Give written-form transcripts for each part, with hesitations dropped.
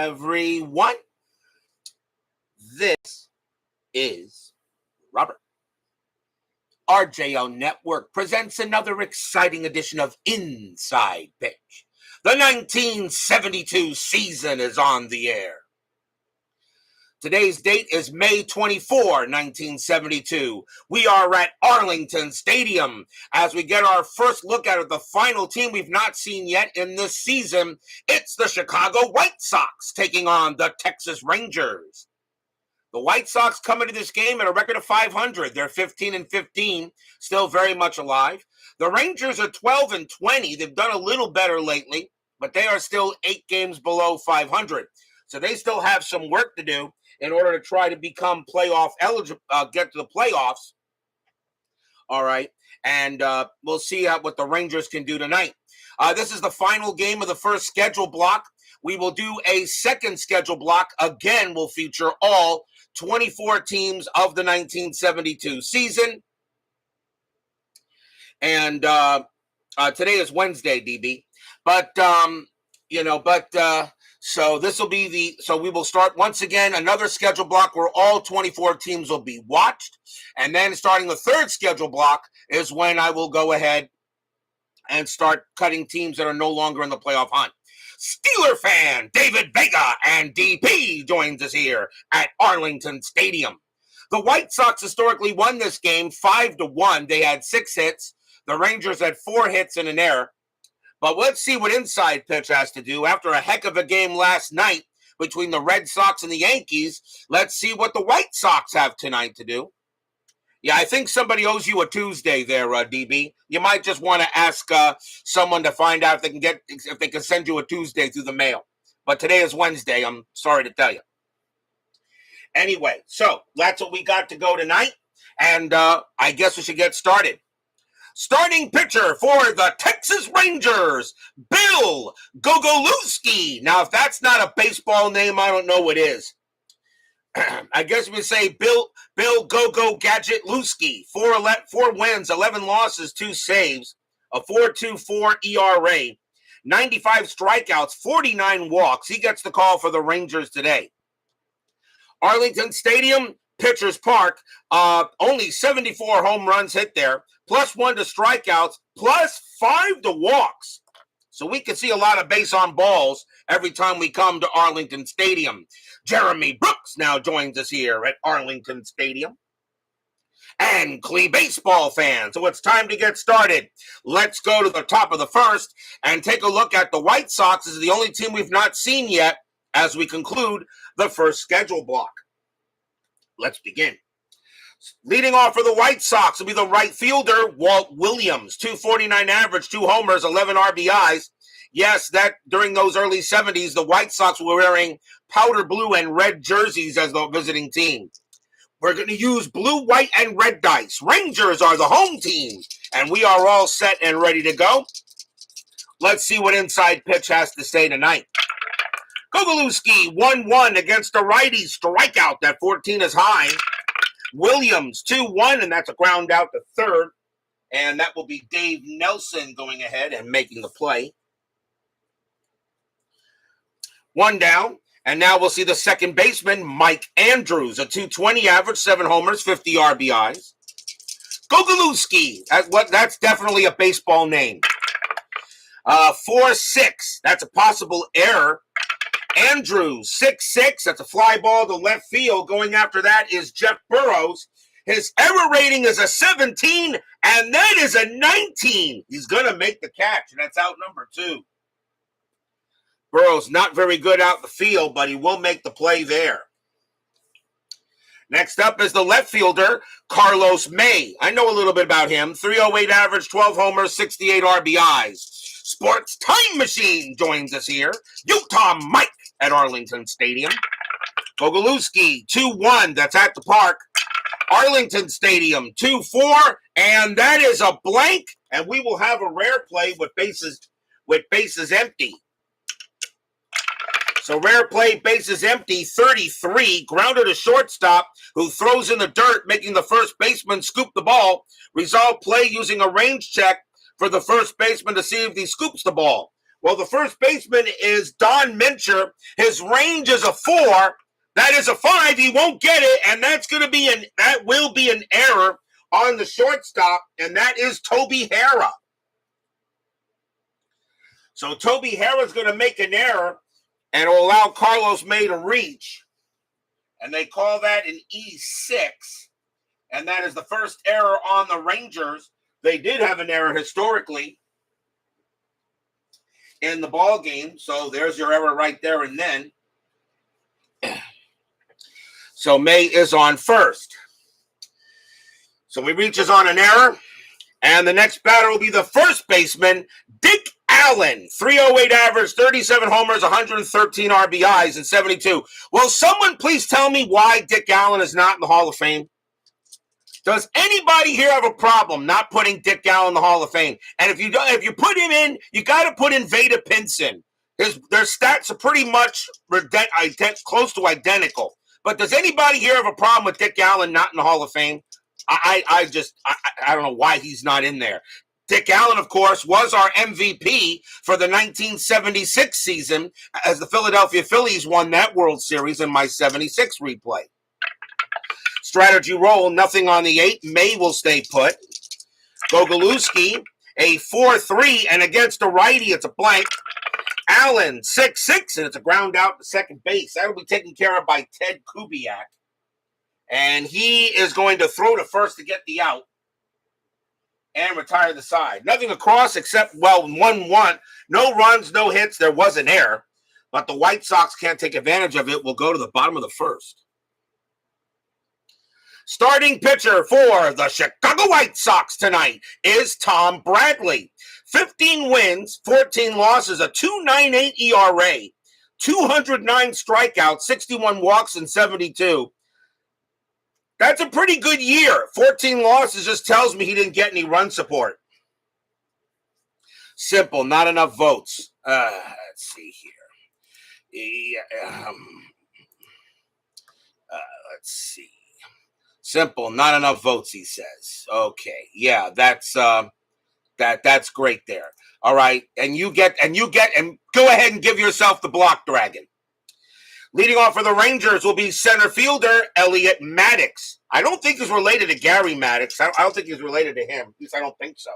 everyone. This is Robert. RJO Network presents another exciting edition of Inside Pitch. The 1972 season is on the air. Today's date is May 24, 1972. We are at Arlington Stadium as we get our first look at the final team we've not seen yet in this season. It's the Chicago White Sox taking on the Texas Rangers. The White Sox come into this game at a record of 500. They're 15-15, still very much alive. The Rangers are 12-20. They've done a little better lately, but they are still 8 games below 500. So they still have some work to do in order to try to become playoff eligible, get to the playoffs. All right. And we'll see what the Rangers can do tonight. This is the final game of the first schedule block. We will do a second schedule block. Again, will feature all 24 teams of the 1972 season. And today is Wednesday, DB. So this will be so we will start once again another schedule block where all 24 teams will be watched. And then starting the third schedule block is when I will go ahead and start cutting teams that are no longer in the playoff hunt. Steeler fan David Vega and DP joins us here at Arlington Stadium. The White Sox historically won this game 5-1. They had 6 hits. The Rangers had 4 hits and an error. But let's see what Inside Pitch has to do. After a heck of a game last night between the Red Sox and the Yankees, let's see what the White Sox have tonight to do. Yeah, I think somebody owes you a Tuesday there, DB. You might just want to ask someone to find out if they can send you a Tuesday through the mail. But today is Wednesday. I'm sorry to tell you. Anyway, so that's what we got to go tonight. And I guess we should get started. Starting pitcher for the Texas Rangers, Bill Gogolewski. Now, if that's not a baseball name, I don't know what is. I guess we say Bill Gogo Gadget Lewski. 4 wins, 11 losses, 2 saves, a 4.24 ERA, 95 strikeouts, 49 walks. He gets the call for the Rangers today. Arlington Stadium, Pitchers Park, only 74 home runs hit there, +1 to strikeouts, +5 to walks. So we can see a lot of base on balls every time we come to Arlington Stadium. Jeremy Brooks now joins us here at Arlington Stadium. And Clee baseball fans. So it's time to get started. Let's go to the top of the first and take a look at the White Sox. This is the only team we've not seen yet as we conclude the first schedule block. Let's begin. Leading off for the White Sox will be the right fielder, Walt Williams. 249 average, 2 homers, 11 RBIs. Yes, that during those early 70s, the White Sox were wearing powder blue and red jerseys as the visiting team. We're going to use blue, white, and red dice. Rangers are the home team, and we are all set and ready to go. Let's see what Inside Pitch has to say tonight. Gogolewski, 1-1 against the righty. Strikeout. That 14 is high. Williams, 2-1, and that's a ground out to third. And that will be Dave Nelson going ahead and making the play. 1 down. And now we'll see the second baseman, Mike Andrews, a 220 average, 7 homers, 50 RBIs. Gogolewski, that's definitely a baseball name. 4-6, that's a possible error. Andrews, 6-6, that's a fly ball to left field. Going after that is Jeff Burrows. His error rating is a 17, and that is a 19. He's going to make the catch, and that's out number 2. Burrows not very good out the field, but he will make the play there. Next up is the left fielder, Carlos May. I know a little bit about him. 308 average, 12 homers, 68 RBIs. Sports Time Machine joins us here. Utah Mike at Arlington Stadium. Gogolewski, 2-1. That's at the park. Arlington Stadium, 2-4. And that is a blank. And we will have a rare play with bases empty. So rare play, bases empty, 33, grounded to shortstop, who throws in the dirt, making the first baseman scoop the ball. Resolve play using a range check for the first baseman to see if he scoops the ball. Well, the first baseman is Don Mincher. His range is a 4. That is a 5. He won't get it, and that will be an error on the shortstop, and that is Toby Harrah. So Toby Harrah is going to make an error, and it will allow Carlos May to reach. And they call that an E6. And that is the first error on the Rangers. They did have an error historically in the ball game. So there's your error right there and then. So May is on first. So he reaches on an error. And the next batter will be the first baseman, Dick Allen. 308 average, 37 homers, 113 RBIs, and 72. Will someone please tell me why Dick Allen is not in the Hall of Fame? Does anybody here have a problem not putting Dick Allen in the Hall of Fame? And if you put him in, you got to put in Vada Pinson. Their stats are pretty much close to identical. But does anybody here have a problem with Dick Allen not in the Hall of Fame? I don't know why he's not in there. Dick Allen, of course, was our MVP for the 1976 season as the Philadelphia Phillies won that World Series in my 76 replay. Strategy roll, nothing on the 8. May will stay put. Gogolewski, a 4-3, and against a righty, it's a blank. Allen, 6-6, and it's a ground out to second base. That'll be taken care of by Ted Kubiak. And he is going to throw to first to get the out and retire the side. Nothing across except, 1-1. No runs, no hits. There was an error. But the White Sox can't take advantage of it. We'll go to the bottom of the first. Starting pitcher for the Chicago White Sox tonight is Tom Bradley. 15 wins, 14 losses, a 2.98 ERA, 209 strikeouts, 61 walks, and 72. That's a pretty good year. 14 losses just tells me he didn't get any run support. Simple, not enough votes. Let's see here. Let's see. Simple, not enough votes, he says. Okay, yeah, that's great there. All right, and go ahead and give yourself the block, Dragon. Leading off for the Rangers will be center fielder Elliot Maddox. I don't think he's related to Gary Maddox. I don't think he's related to him. At least I don't think so.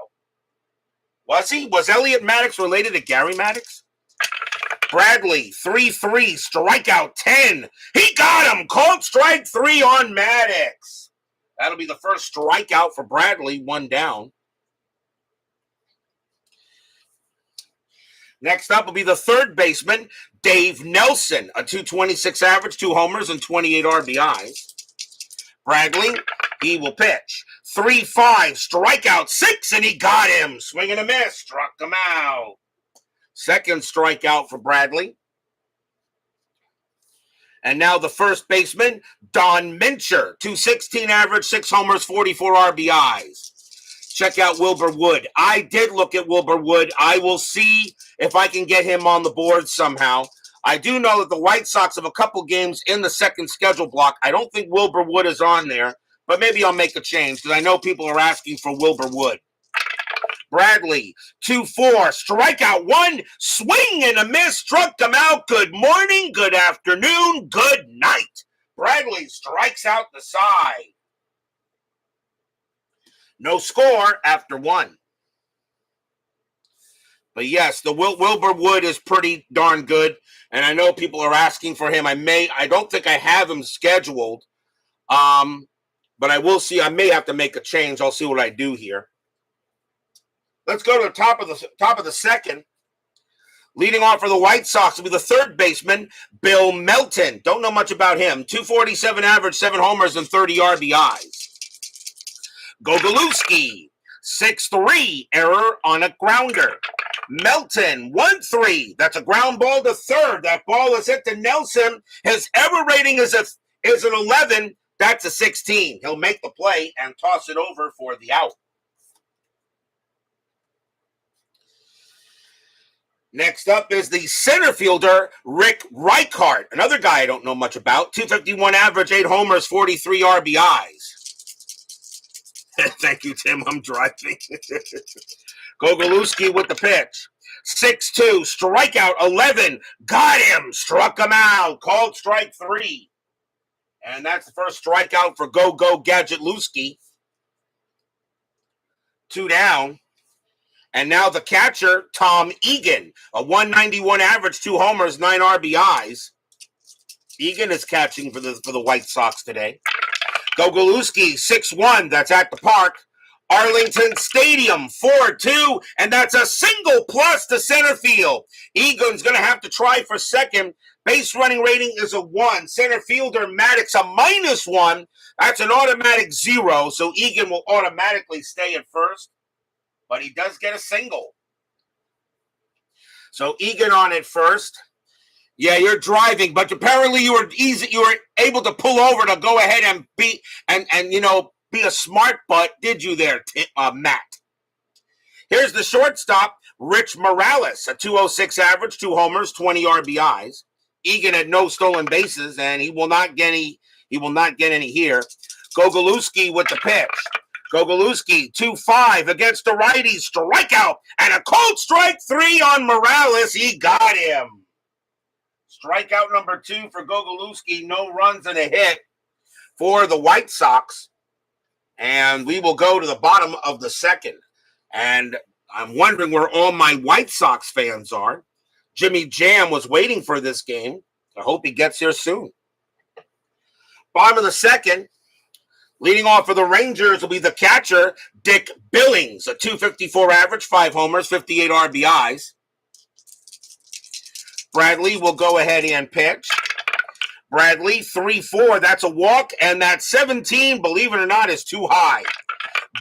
Was he? Was Elliot Maddox related to Gary Maddox? Bradley, 3-3, strikeout 10. He got him. Called strike 3 on Maddox. That'll be the first strikeout for Bradley, 1 down. Next up will be the third baseman, Dave Nelson, a 226 average, 2 homers, and 28 RBIs. Bradley, he will pitch. 3-5, strikeout 6, and he got him. Swing and a miss, struck him out. Second strikeout for Bradley. And now the first baseman, Don Mincher, 216 average, 6 homers, 44 RBIs. Check out Wilbur Wood. I did look at Wilbur Wood. I will see if I can get him on the board somehow. I do know that the White Sox have a couple games in the second schedule block. I don't think Wilbur Wood is on there, but maybe I'll make a change because I know people are asking for Wilbur Wood. Bradley, 2-4, strikeout 1, swing and a miss, struck him out. Good morning, good afternoon, good night. Bradley strikes out the side. No score after 1. But yes, the Wilbur Wood is pretty darn good, and I know people are asking for him. I don't think I have him scheduled, but I will see. I may have to make a change. I'll see what I do here. Let's go to the top of the second. Leading off for the White Sox will be the third baseman, Bill Melton. Don't know much about him. 247 average, 7 homers, and 30 RBIs. Gogolewski, 6-3, error on a grounder. Melton, 1-3. That's a ground ball to third. That ball is hit to Nelson. His error rating is an 11. That's a 16. He'll make the play and toss it over for the out. Next up is the center fielder, Rick Reichart, another guy I don't know much about. 251 average, 8 homers, 43 RBIs. Thank you, Tim. I'm driving. Gogolewski with the pitch. 6-2, strikeout 11. Got him. Struck him out. Called strike 3. And that's the first strikeout for Gogolewski. 2 down. And now the catcher, Tom Egan. A 191 average, 2 homers, 9 RBIs. Egan is catching for the White Sox today. Gogolewski, 6-1. That's at the park. Arlington Stadium, 4-2. And that's a single plus to center field. Egan's going to have to try for second. Base running rating is a 1. Center fielder Maddox, a -1. That's an automatic 0. So Egan will automatically stay at first. But he does get a single. So Egan on at first. Yeah, you're driving, but apparently you were able to pull over to go ahead and be a smart butt, did you there, Matt? Here's the shortstop, Rich Morales, a 206 average, 2 homers, 20 RBIs. Egan had no stolen bases, and he will not get any here. Gogolewski with the pitch. Gogolewski, 2-5 against the righty, strikeout, and a cold strike 3 on Morales. He got him. Strikeout number 2 for Gogolewski, no runs and a hit for the White Sox. And we will go to the bottom of the second. And I'm wondering where all my White Sox fans are. Jimmy Jam was waiting for this game. I hope he gets here soon. Bottom of the second. Leading off for the Rangers will be the catcher, Dick Billings, a 254 average, 5 homers, 58 RBIs. Bradley will go ahead and pitch. Bradley, 3-4, that's a walk, and that 17, believe it or not, is too high.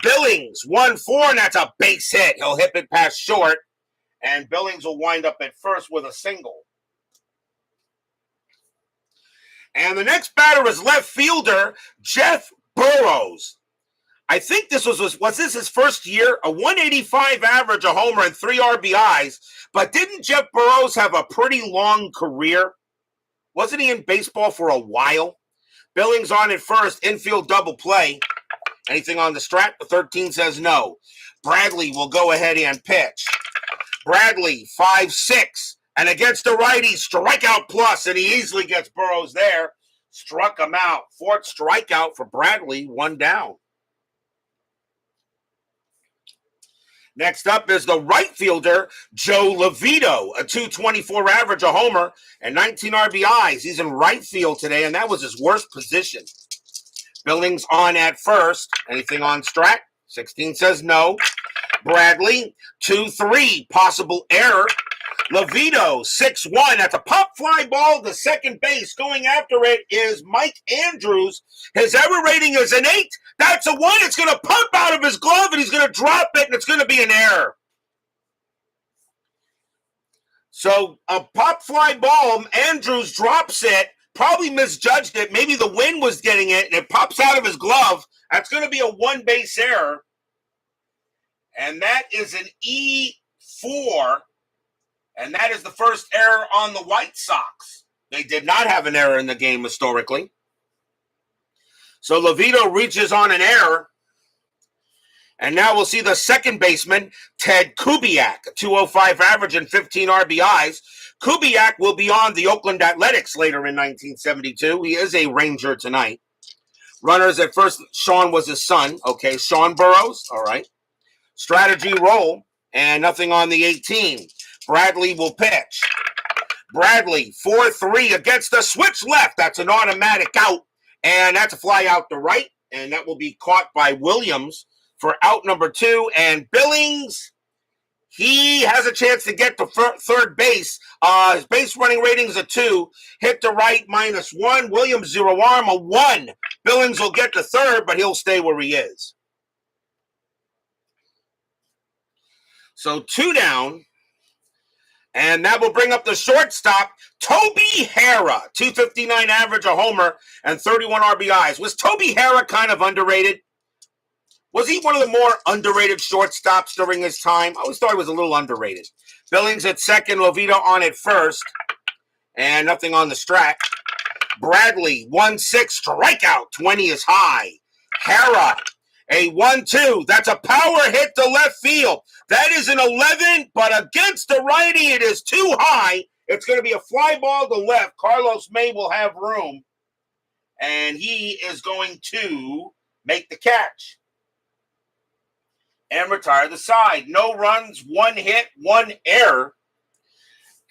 Billings, 1-4, and that's a base hit. He'll hit it past short, and Billings will wind up at first with a single. And the next batter is left fielder, Jeff Burrows. I think this was this his first year? A 185 average, a homer, and 3 RBIs. But didn't Jeff Burrows have a pretty long career? Wasn't he in baseball for a while? Billings on at first, infield double play. Anything on the strat? The 13 says no. Bradley will go ahead and pitch. Bradley, 5-6. And against the righty, strikeout plus, and he easily gets Burrows there. Struck him out. 4th strikeout for Bradley, 1 down. Next up is the right fielder, Joe Levito, a 224 average, a homer, and 19 RBIs. He's in right field today, and that was his worst position. Billings on at first. Anything on strat? 16 says no. Bradley, 2-3, possible error. Levito, 6-1. That's a pop fly ball to second base. Going after it is Mike Andrews. His error rating is an 8. That's a 1. It's going to pump out of his glove, and he's going to drop it, and it's going to be an error. So a pop fly ball, Andrews drops it, probably misjudged it. Maybe the wind was getting it, and it pops out of his glove. That's going to be a 1-base error. And that is an E4. And that is the first error on the White Sox. They did not have an error in the game historically. So Levito reaches on an error. And now we'll see the second baseman, Ted Kubiak, a 205 average and 15 RBIs. Kubiak will be on the Oakland Athletics later in 1972. He is a Ranger tonight. Runners at first, Sean was his son. Okay, Sean Burrows. All right. Strategy roll. And nothing on the 18. Bradley will pitch. Bradley, 4-3 against the switch left. That's an automatic out. And that's a fly out to right. And that will be caught by Williams for out number 2. And Billings, he has a chance to get to third base. His base running rating is a 2. Hit to right, -1. Williams, 0 arm, a 1. Billings will get to third, but he'll stay where he is. So 2 down. And that will bring up the shortstop, Toby Hara, 259 average, a homer, and 31 RBIs. Was Toby Hara kind of underrated? Was he one of the more underrated shortstops during his time? I always thought he was a little underrated. Billings at second, Levito on at first, and nothing on the strat. Bradley, 1-6, strikeout, 20 is high. Hara, A 1-2. That's a power hit to left field. That is an 11, but against the righty, it is too high. It's going to be a fly ball to left. Carlos May will have room, and he is going to make the catch and retire the side. No runs, 1 hit, 1 error.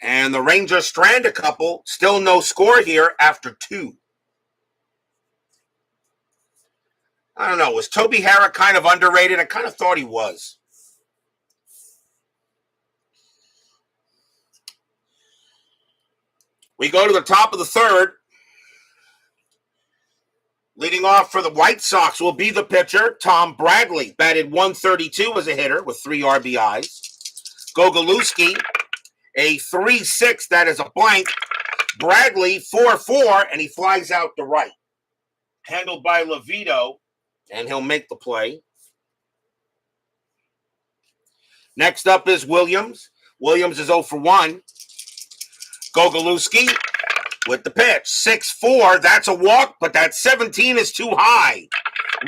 And the Rangers strand a couple. Still no score here after 2. I don't know. Was Toby Harrah kind of underrated? I kind of thought he was. We go to the top of the third. Leading off for the White Sox will be the pitcher, Tom Bradley. Batted .132 as a hitter with 3 RBIs. Gogolewski, a 3-6. That is a blank. Bradley, 4-4, and he flies out to right. Handled by Levito, and he'll make the play. Next up is Williams. Williams is 0 for 1. Gogolewski with the pitch. 6-4. That's a walk, but that 17 is too high.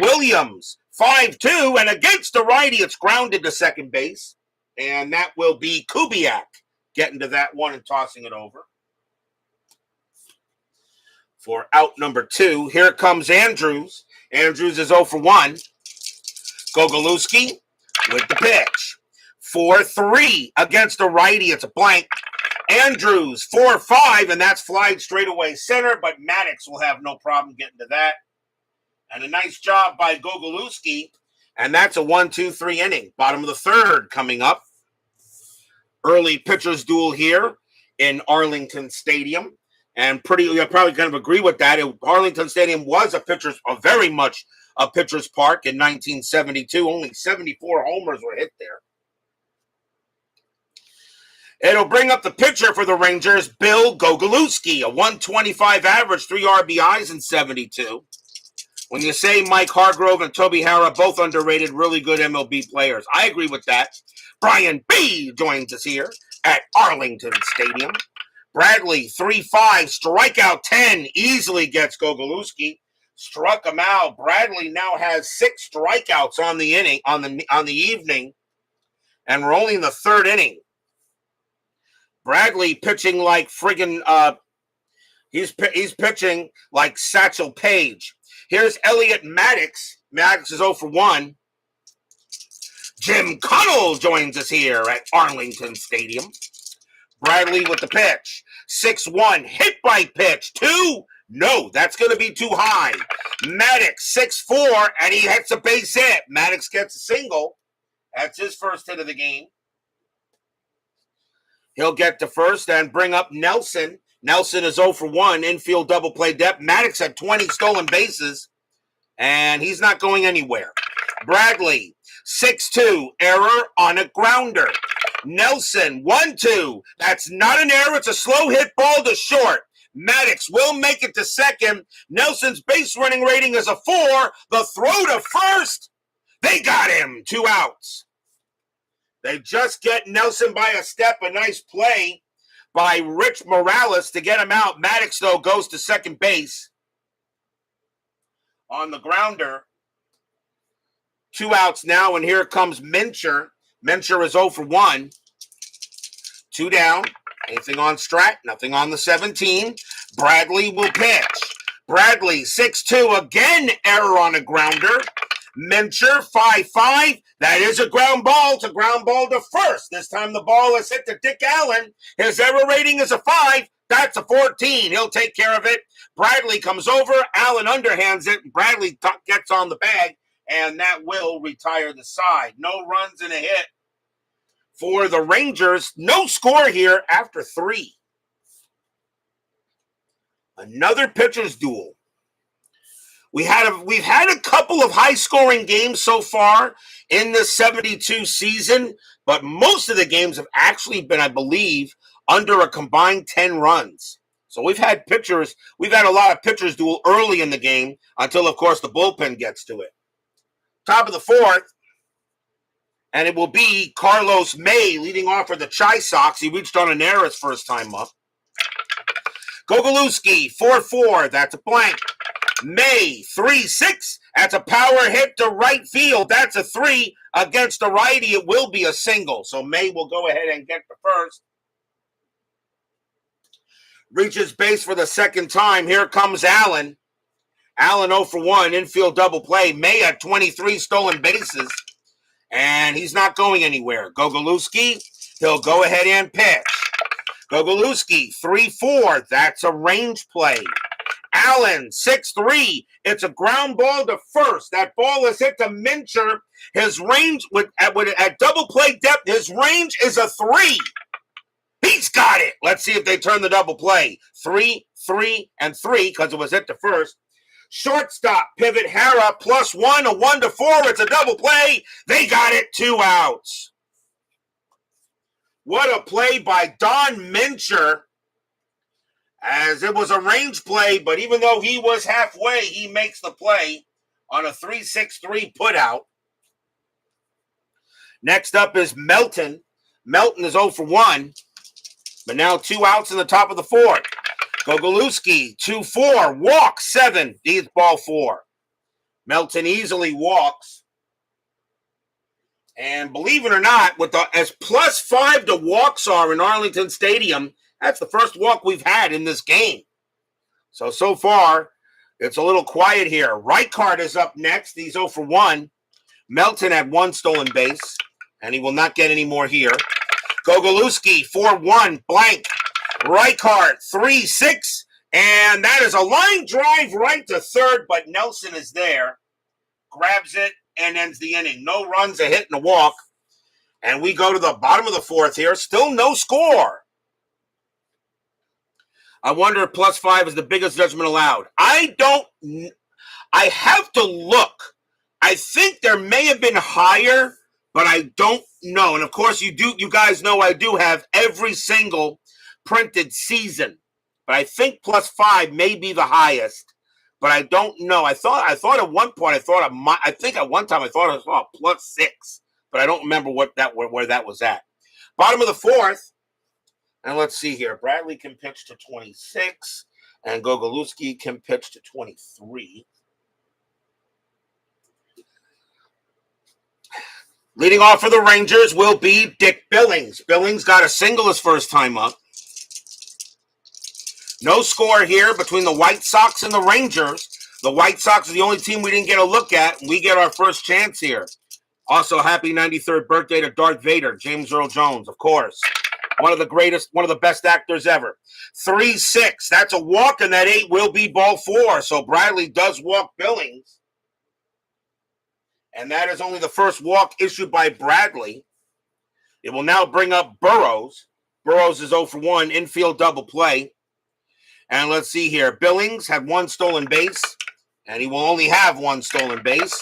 Williams, 5-2, and against the righty, it's grounded to second base. And that will be Kubiak getting to that one and tossing it over. For out number 2, here comes Andrews. Andrews is 0 for 1. Gogolewski with the pitch. 4-3 against the righty. It's a blank. Andrews, 4-5, and that's flied straight away center, but Maddox will have no problem getting to that. And a nice job by Gogolewski, and that's a 1-2-3 inning. Bottom of the third coming up. Early pitcher's duel here in Arlington Stadium. And you're probably going to agree with that. Arlington Stadium was very much a pitcher's park in 1972. Only 74 homers were hit there. It'll bring up the pitcher for the Rangers, Bill Gogolewski, a 125 average, 3 RBIs in 72. When you say Mike Hargrove and Toby Harrah, both underrated, really good MLB players. I agree with that. Brian B. joins us here at Arlington Stadium. Bradley, 3-5, strikeout 10, easily gets Gogolewski. Struck him out. Bradley now has 6 strikeouts on the inning, on the evening, and we're only in the third inning. Bradley pitching like friggin' he's pitching like Satchel Paige. Here's Elliot Maddox. Maddox is 0 for 1. Jim Connell joins us here at Arlington Stadium. Bradley with the pitch. 6-1, hit by pitch. 2, no, that's going to be too high. Maddox, 6-4, and he hits a base hit. Maddox gets a single. That's his first hit of the game. He'll get to first and bring up Nelson. Nelson is 0 for 1, infield double play depth. Maddox had 20 stolen bases, and he's not going anywhere. Bradley, 6-2, error on a grounder. Nelson, 1-2. That's not an error. It's a slow hit ball to short. Maddox will make it to second. Nelson's base running rating is a 4. The throw to first. They got him. 2 outs. They just get Nelson by a step. A nice play by Rich Morales to get him out. Maddox, though, goes to second base on the grounder. 2 outs now, and here comes Mincher. Mincher is 0 for 1. 2 down. Anything on Strat? Nothing on the 17. Bradley will pitch. Bradley, 6-2. Again, error on a grounder. Mincher, 5-5. That is a ground ball. It's a ground ball to first. This time the ball is hit to Dick Allen. His error rating is a 5. That's a 14. He'll take care of it. Bradley comes over. Allen underhands it. Bradley gets on the bag, and that will retire the side. No runs and a hit for the Rangers. No score here after 3. Another pitcher's duel. We've had a couple of high-scoring games so far in the 72 season, but most of the games have actually been, I believe, under a combined 10 runs. So we've had a lot of pitchers duel early in the game until, of course, the bullpen gets to it. Top of the 4th, and it will be Carlos May leading off for the Chi Sox. He reached on an error his first time up. Gogolewski, 4-4. That's a blank. May, 3-6. That's a power hit to right field. That's a 3. Against the righty, it will be a single. So May will go ahead and get the first. Reaches base for the second time. Here comes Allen. Allen 0 for 1, infield double play. May at 23 stolen bases. And he's not going anywhere. Gogolewski, he'll go ahead and pitch. Gogolewski, 3-4. That's a range play. Allen, 6-3. It's a ground ball to first. That ball is hit to Mincher. His range, at double play depth, his range is a 3. He's got it. Let's see if they turn the double play. 3, 3, and 3, because it was hit to first. Shortstop, pivot Hara, +1, a 1 to 4. It's a double play. They got it, 2 outs. What a play by Don Mincher, as it was a range play, but even though he was halfway, he makes the play on a 3-6-3 putout. Next up is Melton. Melton is 0 for 1, but now 2 outs in the top of the 4th. Gogolewski, 2-4, walk 7, deep ball 4. Melton easily walks. And believe it or not, as +5 to walks are in Arlington Stadium, that's the first walk we've had in this game. So far, it's a little quiet here. Reichard is up next. He's 0 for 1. Melton had 1 stolen base, and he will not get any more here. Gogolewski, 4-1, blank. Reichard, 3-6, and that is a line drive right to third, but Nelson is there, grabs it, and ends the inning. No runs, a hit, and a walk. And we go to the bottom of the 4th here. Still no score. I wonder if +5 is the biggest judgment allowed. I have to look. I think there may have been higher, but I don't know. And of course, you guys know I do have every single printed season, but I think +5 may be the highest, but I don't know. I thought at one point I think at one time I thought I saw +6, but I don't remember where that was at. Bottom of the 4th, and let's see here. Bradley can pitch to 26, and Gogolewski can pitch to 23. Leading off for the Rangers will be Dick Billings. Billings got a single his first time up. No score here between the White Sox and the Rangers. The White Sox are the only team we didn't get a look at, and we get our first chance here. Also, happy 93rd birthday to Darth Vader, James Earl Jones, of course. One of the best actors ever. 3-6. That's a walk, and that 8 will be ball 4. So Bradley does walk Billings. And that is only the first walk issued by Bradley. It will now bring up Burrows. Burrows is 0 for 1, infield double play. And let's see here. Billings had 1 stolen base, and he will only have 1 stolen base.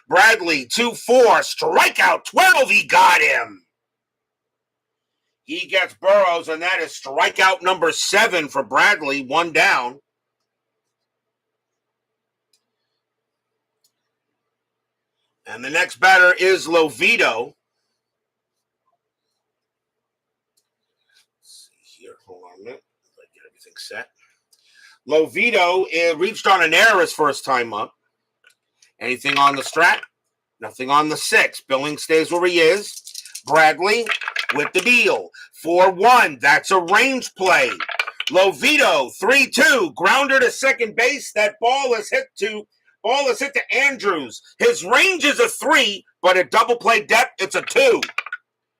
Bradley, 2-4, strikeout 12. He got him. He gets Burrows, and that is strikeout number 7 for Bradley, 1 down. And the next batter is Lovito. Let's see here. Hold on a minute. Let me get everything set. Lovito reached on an error his first time up. Anything on the strat? Nothing on the 6. Billings stays where he is. Bradley with the deal. 4-1. That's a range play. Lovito, 3-2. Grounder to second base. That ball is hit to Andrews. His range is a 3, but at double play depth, it's a 2.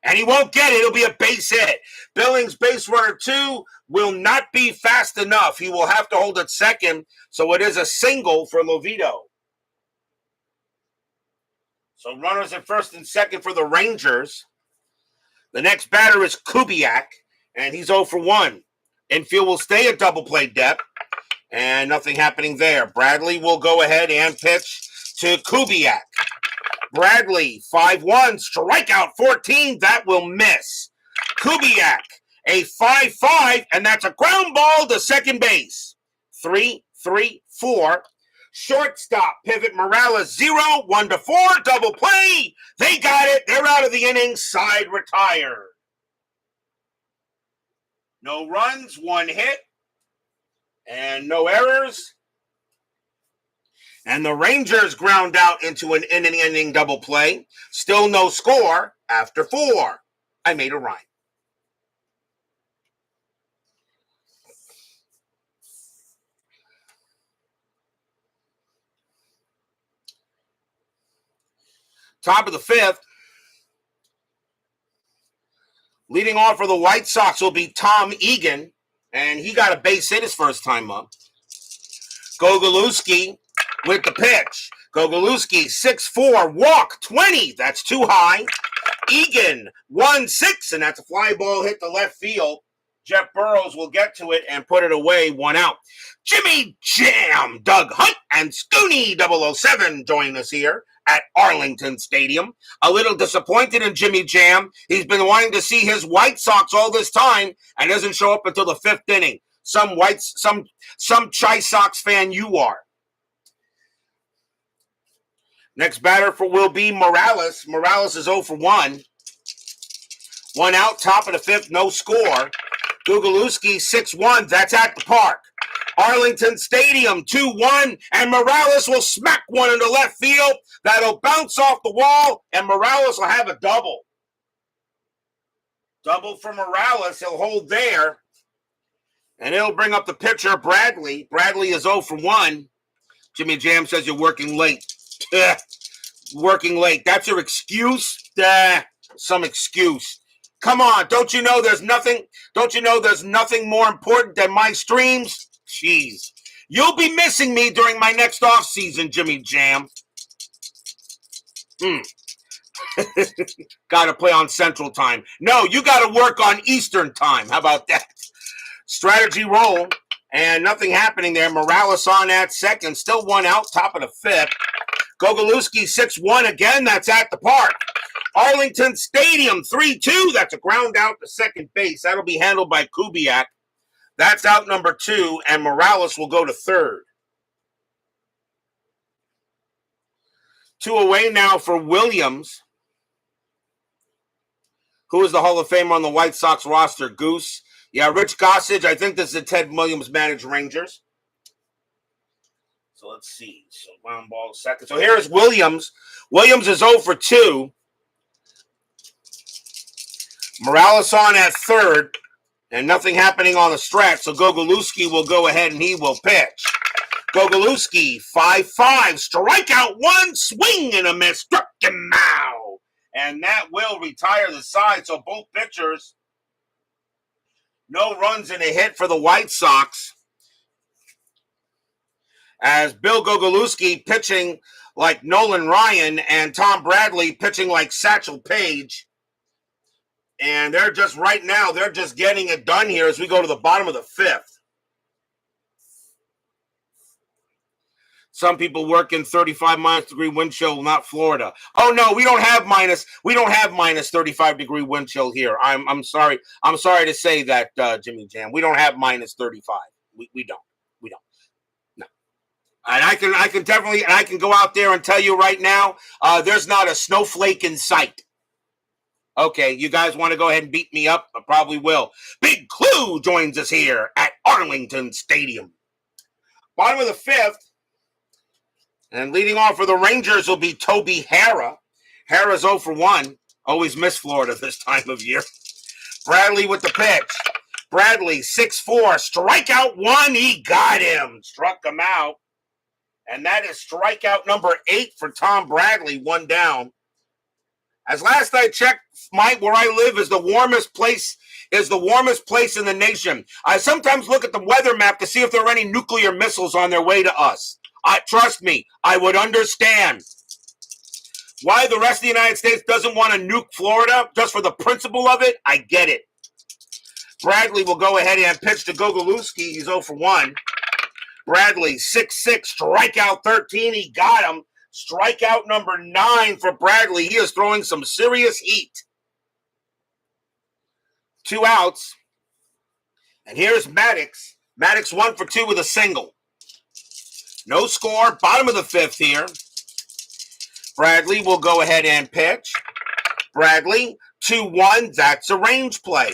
And he won't get it. It'll be a base hit. Billings, base runner 2, will not be fast enough. He will have to hold at second, so it is a single for Lovito. So runners at first and second for the Rangers. The next batter is Kubiak, and he's 0 for 1. Infield will stay at double play depth, and nothing happening there. Bradley will go ahead and pitch to Kubiak. Bradley, 5-1, strikeout 14. That will miss. Kubiak, a 5-5, and that's a ground ball to second base. 3-3-4. Shortstop, pivot Morales, 0, 1-4, double play. They got it. They're out of the inning. Side retired. No runs, 1 hit, and no errors. And the Rangers ground out into an inning double play. Still no score after 4. I made a rhyme. Top of the 5th. Leading off for the White Sox will be Tom Egan, and he got a base hit his first time up. Gogolewski with the pitch. Gogolewski, 6'4", walk, 20. That's too high. Egan, 1-6, and that's a fly ball hit to left field. Jeff Burrows will get to it and put it away, 1 out. Jimmy Jam, Doug Hunt, and Scooney 007 join us here at Arlington Stadium. A little disappointed in Jimmy Jam. He's been wanting to see his White Sox all this time and doesn't show up until the 5th inning. Some Chi Sox fan you are. Next batter will be Morales. Morales is 0 for 1. 1 out, top of the 5th, no score. Gogolewski, 6-1. That's at the park. Arlington Stadium, 2-1, and Morales will smack one into left field. That'll bounce off the wall, and Morales will have a double. Double for Morales. He'll hold there, and it'll bring up the pitcher, Bradley. Bradley is 0 for 1. Jimmy Jam says you're working late. Working late. That's your excuse? Some excuse. Come on, don't you know there's nothing more important than my streams? Jeez. You'll be missing me during my next off season, Jimmy Jam. Gotta play on Central Time. No, you gotta work on Eastern Time. How about that? Strategy roll, and nothing happening there. Morales on at second, still 1 out, top of the 5th. Gogolewski, 6-1 again, that's at the park. Arlington Stadium, 3-2. That's a ground out to second base. That'll be handled by Kubiak. That's out number 2, and Morales will go to third. 2 away now for Williams, who is the Hall of Famer on the White Sox roster. Goose. Yeah, Rich Gossage. I think this is the Ted Williams managed Rangers. So let's see. So ground ball second. So here's Williams. Williams is 0 for 2. Morales on at third, and nothing happening on the stretch, so Gogolewski will go ahead and he will pitch. Gogolewski, 5-5, strikeout 1, swing and a miss, struck him out. And that will retire the side, so both pitchers, no runs and a hit for the White Sox. As Bill Gogolewski pitching like Nolan Ryan and Tom Bradley pitching like Satchel Paige. And they're just getting it done here as we go to the bottom of the 5th. Some people work in 35-degree wind chill, not Florida. Oh no, we don't have minus 35-degree wind chill here. I'm sorry to say that, Jimmy Jam. We don't have minus 35. We don't. No. And I can go out there and tell you right now, there's not a snowflake in sight. Okay, you guys want to go ahead and beat me up? I probably will. Big Clue joins us here at Arlington Stadium. Bottom of the 5th. And leading off for the Rangers will be Toby Harrah. Harrah's 0 for 1. Always miss Florida this time of year. Bradley with the pitch. Bradley, 6'4", strikeout 1. He got him. Struck him out. And that is strikeout number 8 for Tom Bradley, 1 down. As last I checked, Mike, where I live is the warmest place in the nation. I sometimes look at the weather map to see if there are any nuclear missiles on their way to us. Trust me, I would understand why the rest of the United States doesn't want to nuke Florida just for the principle of it. I get it. Bradley will go ahead and pitch to Gogolewski. He's 0 for 1. Bradley, 6'6", strikeout 13. He got him. Strikeout number 9 for Bradley. He is throwing some serious heat. 2 outs. And here's Maddox. Maddox 1 for 2 with a single. No score. Bottom of the 5th here. Bradley will go ahead and pitch. Bradley, 2-1. That's a range play.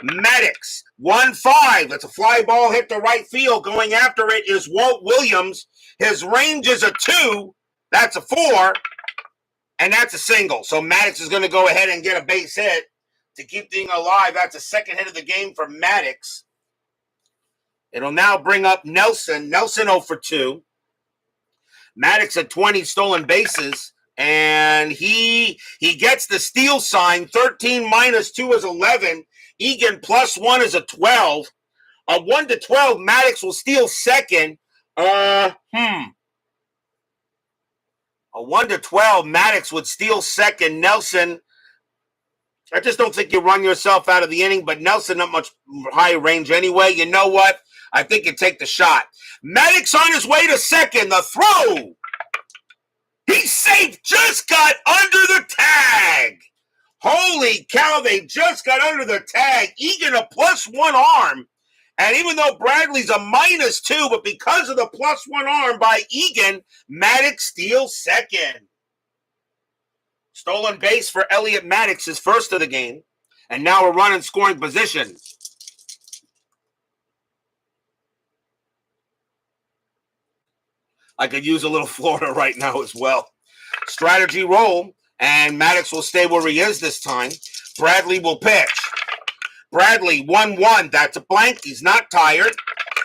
Maddox, 1-5. That's a fly ball hit to right field. Going after it is Walt Williams. His range is a 2. That's a 4. And that's a single. So Maddox is going to go ahead and get a base hit to keep the inning alive. That's the second hit of the game for Maddox. It'll now bring up Nelson. Nelson 0 for 2. Maddox at 20 stolen bases. And he gets the steal sign. 13 minus 2 is 11. Egan plus 1 is a 12. A 1 to 12, Maddox will steal second. A 1 to 12, Maddox would steal second. Nelson, I just don't think you run yourself out of the inning, but Nelson not much higher range anyway. You know what? I think you take the shot. Maddox on his way to second. The throw. He's safe. Just got under the tag. Holy cow, they just got under the tag. Egan a +1 arm. And even though Bradley's a -2, but because of the +1 arm by Egan, Maddox steals second. Stolen base for Elliot Maddox, his first of the game. And now a run in scoring position. I could use a little Florida right now as well. Strategy roll, and Maddox will stay where he is this time. Bradley will pitch. Bradley 1-1. That's a blank. He's not tired.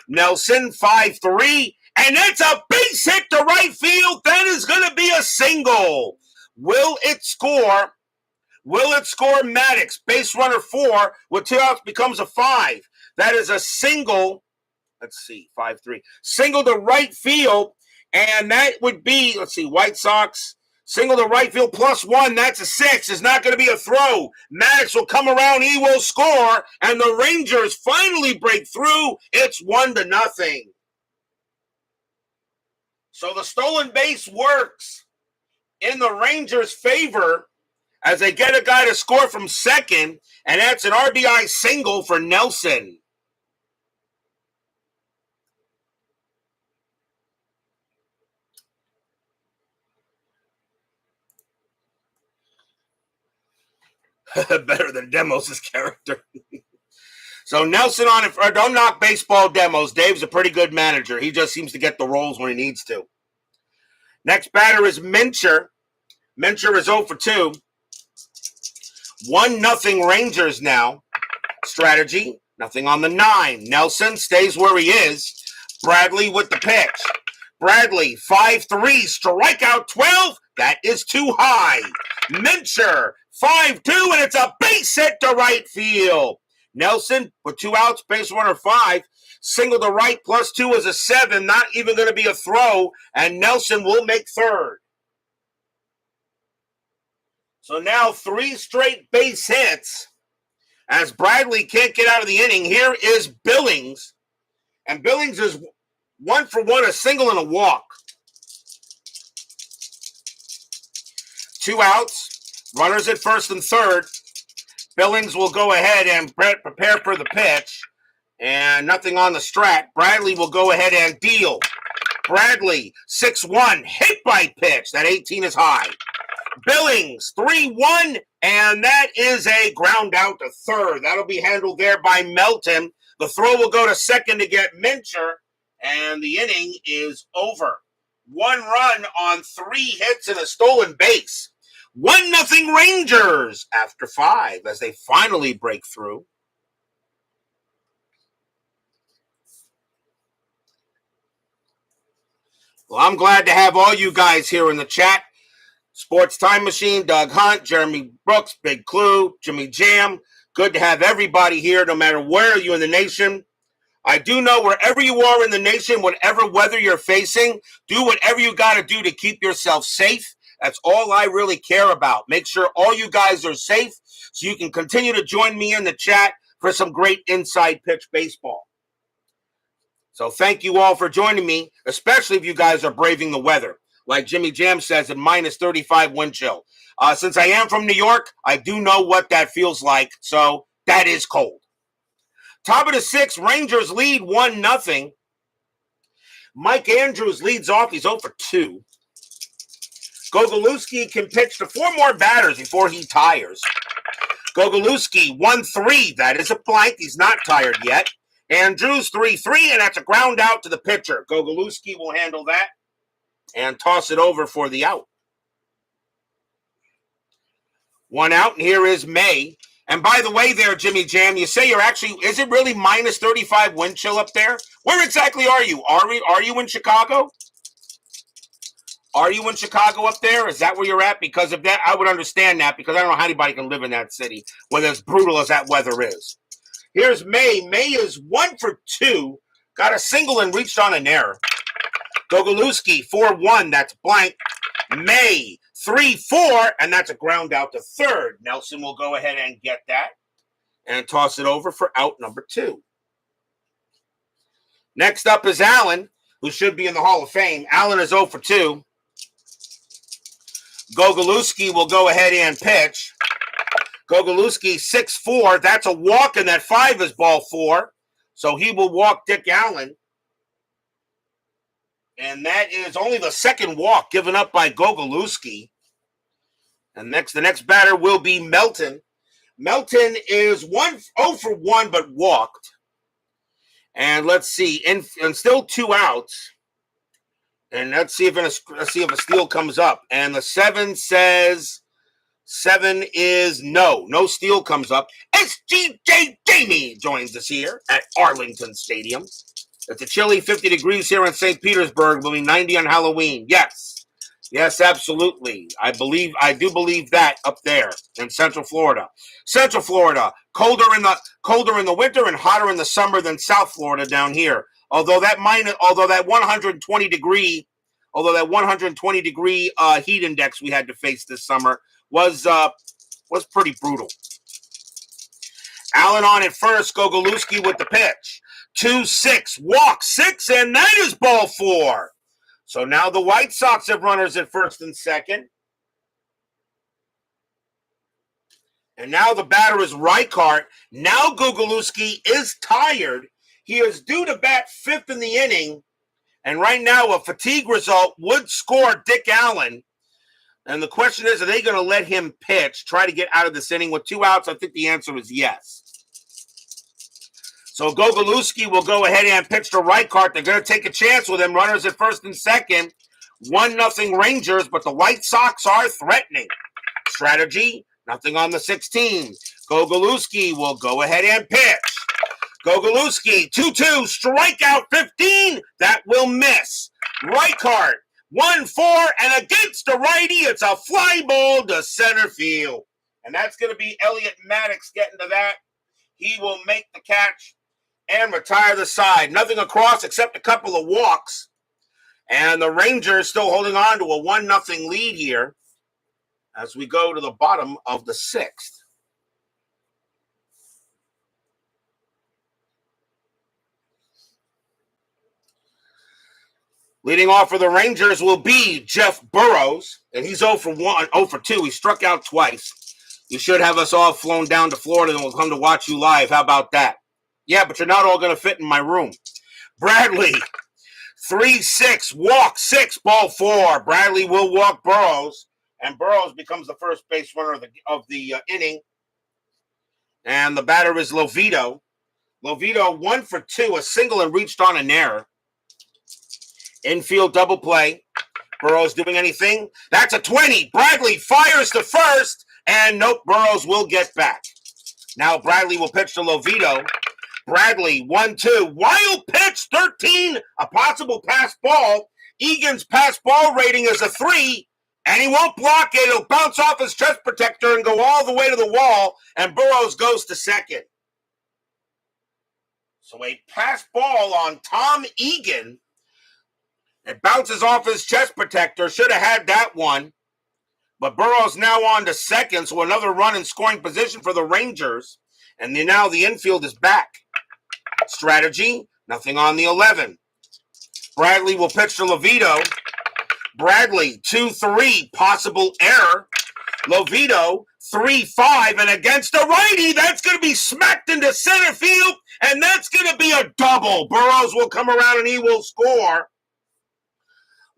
Nelson 5-3. And that's a base hit to right field. That is going to be a single. Will it score? Will it score Maddox? Base runner 4 with 2 outs becomes a 5. That is a single. Let's see, 5-3. Single to right field. And that would be, let's see, White Sox. Single to right field +1. That's a 6. It's not going to be a throw. Maddox will come around. He will score. And the Rangers finally break through. It's 1-0. So the stolen base works in the Rangers' favor as they get a guy to score from second. And that's an RBI single for Nelson. Better than Demos' character. So Nelson on it. Don't knock baseball Demos. Dave's a pretty good manager. He just seems to get the roles when he needs to. Next batter is Mincher. Mincher is 0 for 2. 1-0 Rangers now. Strategy. Nothing on the 9. Nelson stays where he is. Bradley with the pitch. Bradley 5-3. Strikeout 12. That is too high. Mincher 5-2, and it's a base hit to right field. Nelson with 2 outs, base runner 5. Single to right +2 is a 7. Not even going to be a throw, and Nelson will make third. So now 3 straight base hits as Bradley can't get out of the inning. Here is Billings, and Billings is 1 for 1, a single and a walk. 2 outs. Runners at first and third. Billings will go ahead and prepare for the pitch. And nothing on the strat. Bradley will go ahead and deal. Bradley, 6-1, hit by pitch. That 18 is high. Billings, 3-1, and that is a ground out to third. That'll be handled there by Melton. The throw will go to second to get Mincher, and the inning is over. 1 run on 3 hits and a stolen base. 1-0 Rangers after 5 as they finally break through. Well, I'm glad to have all you guys here in the chat. Sports Time Machine, Doug Hunt, Jeremy Brooks, Big Clue, Jimmy Jam. Good to have everybody here no matter where you're in the nation. I do know wherever you are in the nation, whatever weather you're facing, do whatever you got to do to keep yourself safe. That's all I really care about. Make sure all you guys are safe so you can continue to join me in the chat for some great inside pitch baseball. So thank you all for joining me, especially if you guys are braving the weather. Like Jimmy Jam says, at -35 wind chill. Since I am from New York, I do know what that feels like. So that is cold. Top of the 6th, Rangers lead 1-0. Mike Andrews leads off. He's 0 for 2. Gogolewski can pitch to 4 more batters before he tires. Gogolewski 1-3. That is a blank. He's not tired yet. Andrews 3-3, and that's a ground out to the pitcher. Gogolewski will handle that. and toss it over for the out. One out, and here is May. And by the way there, Jimmy Jam, you say you're actually, is it really minus 35 wind chill up there? Where exactly are you? Are you in Chicago? Are you in Chicago up there? Is that where you're at? Because of that, I would understand that, because I don't know how anybody can live in that city, whether as brutal as that weather is. Here's May. May is 1 for 2. Got a single and reached on an error. Gogolewski, 4-1. That's blank. May, 3-4. And that's a ground out to third. Nelson will go ahead and get that and toss it over for out number 2. Next up is Allen, who should be in the Hall of Fame. Allen is 0 for 2. Gogolewski will go ahead and pitch. Gogolewski, 6-4. That's a walk, and that 5 is ball 4. So he will walk Dick Allen. And that is only the second walk given up by Gogolewski. And the next batter will be Melton. Melton is 0 for 1, but walked. And let's see, and still 2 outs. And let's see if a steal comes up. And the 7 says 7 is no steal comes up. SGJ Jamie joins us here at Arlington Stadium. It's a chilly 50 degrees here in St. Petersburg. Will be 90 on Halloween. Yes, absolutely. I do believe that up there in Central Florida. Central Florida, colder in the winter and hotter in the summer than South Florida down here. Although that 120 degree heat index we had to face this summer was pretty brutal. Allen on at first. Gogolewski with the pitch. 2-6, walk 6, and that is ball 4. So now the White Sox have runners at first and second. And now the batter is Reichart. Now Gogolewski is tired. He is due to bat 5th in the inning. And right now a fatigue result would score Dick Allen. And the question is, are they going to let him pitch, try to get out of this inning with 2 outs? I think the answer is yes. So Gogolewski will go ahead and pitch to Reichart. They're going to take a chance with him. Runners at first and second. 1-0 Rangers, but the White Sox are threatening. Strategy, nothing on the 16. Gogolewski will go ahead and pitch. Gogolewski, 2-2, strikeout 15. That will miss. Reichart, 1-4, and against the righty, it's a fly ball to center field. And that's going to be Elliot Maddox getting to that. He will make the catch and retire the side. Nothing across except a couple of walks. And the Rangers still holding on to a 1-0 lead here as we go to the bottom of the 6th. Leading off for the Rangers will be Jeff Burrows, and he's 0 for 2. He struck out twice. You should have us all flown down to Florida, and we'll come to watch you live. How about that? Yeah, but you're not all going to fit in my room. Bradley, 3-6, walk 6, ball 4. Bradley will walk Burrows, and Burrows becomes the first base runner of the inning. And the batter is Lovito. Lovito, 1 for 2, a single and reached on an error. Infield double play. Burrows doing anything? That's a 20. Bradley fires to first, and nope, Burrows will get back. Now Bradley will pitch to Lovito. Bradley, 1-2. Wild pitch, 13. A possible pass ball. Egan's pass ball rating is a 3, and he won't block it. He'll bounce off his chest protector and go all the way to the wall, and Burrows goes to second. So a pass ball on Tom Egan. It bounces off his chest protector. Should have had that one. But Burrows now on to second, so another run in scoring position for the Rangers. And now the infield is back. Strategy, nothing on the 11. Bradley will pitch to Lovito. Bradley, 2-3, possible error. Lovito, 3-5, and against the righty, that's going to be smacked into center field, and that's going to be a double. Burrows will come around and he will score.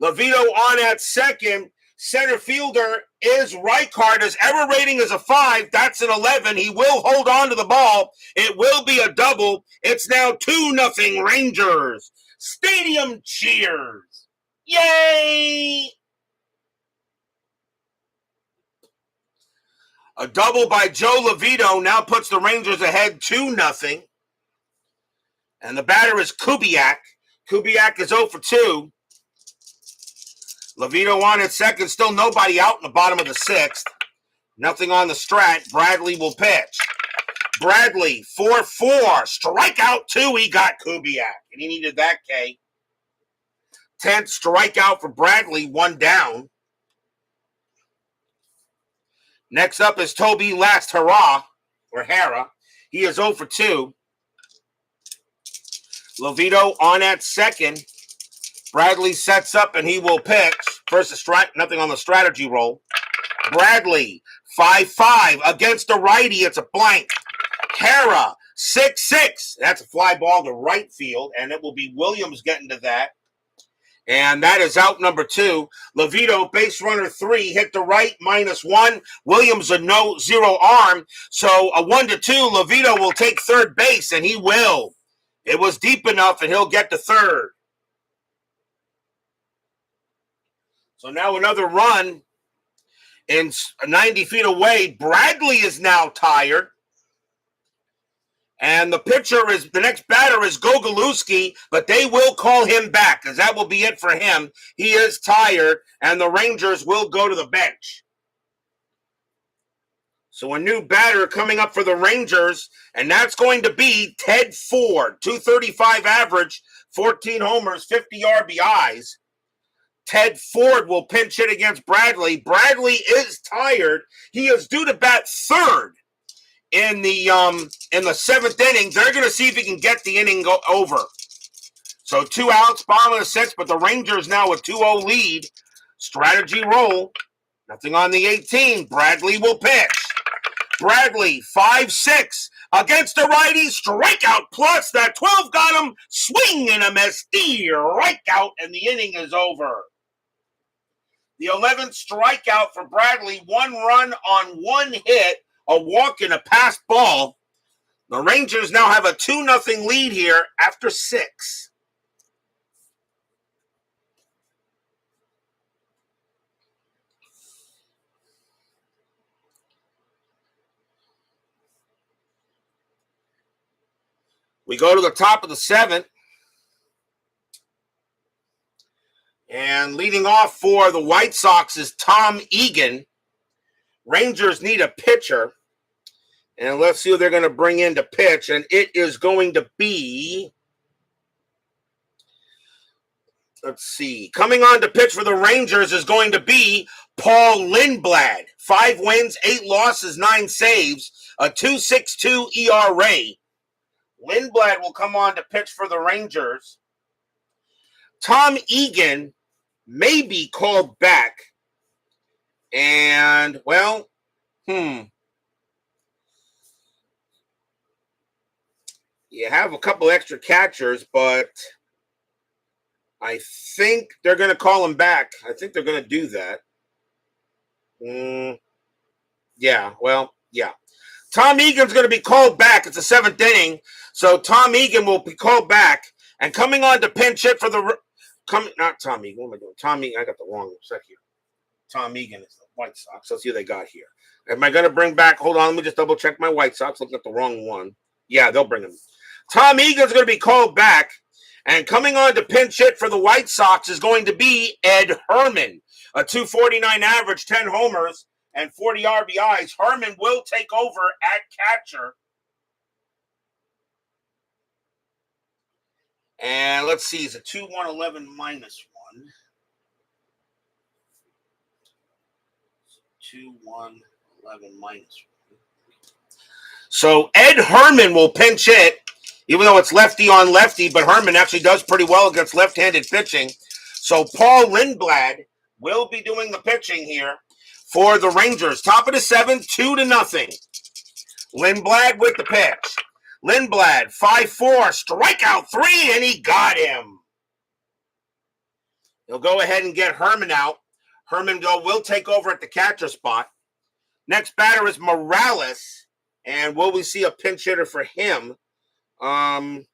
Lovito on at second. Center fielder is Reichart. His error rating is a 5. That's an 11. He will hold on to the ball. It will be a double. It's now 2-0 Rangers. Stadium cheers. Yay! A double by Joe Levito now puts the Rangers ahead 2-0. And the batter is Kubiak. Kubiak is 0 for 2. Levito on at second. Still nobody out in the bottom of the 6th. Nothing on the strat. Bradley will pitch. Bradley, 4-4. Strikeout 2. He got Kubiak. And he needed that K. 10th strikeout for Bradley. 1 down. Next up is Toby Last Hara. He is 0 for 2. Levito on at second. Bradley sets up and he will pitch. First a strike, nothing on the strategy roll. Bradley, 5-5 against a righty. It's a blank. Hara, 6-6. That's a fly ball to right field, and it will be Williams getting to that. And that is out number 2. Levito, base runner 3, hit the right, -1. Williams a 0 arm. So a 1-2. Levito will take third base, and he will. It was deep enough, and he'll get to third. So now another run in 90 feet away. Bradley is now tired. And the next batter is Gogolewski, but they will call him back because that will be it for him. He is tired, and the Rangers will go to the bench. So a new batter coming up for the Rangers, and that's going to be Ted Ford, 235 average, 14 homers, 50 RBIs. Ted Ford will pinch hit against Bradley. Bradley is tired. He is due to bat third in the 7th inning. They're going to see if he can get the inning over. So 2 outs, bottom of the 6th, but the Rangers now with 2-0 lead. Strategy roll. Nothing on the 18. Bradley will pitch. Bradley, 5-6 against the righty. Strikeout plus. That 12 got him. Swing and a miss. Strikeout, and the inning is over. The 11th strikeout for Bradley. 1 run on 1 hit. A walk and a passed ball. The Rangers now have a 2-0 lead here after 6. We go to the top of the 7th. And leading off for the White Sox is Tom Egan. Rangers need a pitcher. And let's see who they're going to bring in to pitch. And it is going to be, let's see, coming on to pitch for the Rangers is going to be Paul Lindblad. 5 wins, 8 losses, 9 saves, a 2.62 ERA. Lindblad will come on to pitch for the Rangers. Tom Egan may be called back. And, well, you have a couple extra catchers, but I think they're going to call him back. I think they're going to do that. Yeah. Tom Egan's going to be called back. It's the 7th inning, so Tom Egan will be called back. And coming on to pinch hit for not Tom Egan. What am I doing? Tom Egan. I got the wrong set here. Tom Egan is the White Sox. Let's see what they got here. Am I going to bring back? Hold on. Let me just double check my White Sox. Looking at the wrong one. Yeah, they'll bring him. Tom Egan's going to be called back. And coming on to pinch hit for the White Sox is going to be Ed Herman. A 249 average, 10 homers, and 40 RBIs. Herman will take over at catcher. And let's see, it's a 2-1-11 -1. 2-1-11 -1. So Ed Herman will pinch hit, even though it's lefty on lefty, but Herman actually does pretty well against left-handed pitching. So Paul Lindblad will be doing the pitching here for the Rangers. Top of the 7th, 2-0. Lindblad with the pitch. Lindblad, 5-4, strikeout 3, and he got him. He'll go ahead and get Herman out. Herman will take over at the catcher spot. Next batter is Morales, and will we see a pinch hitter for him? No,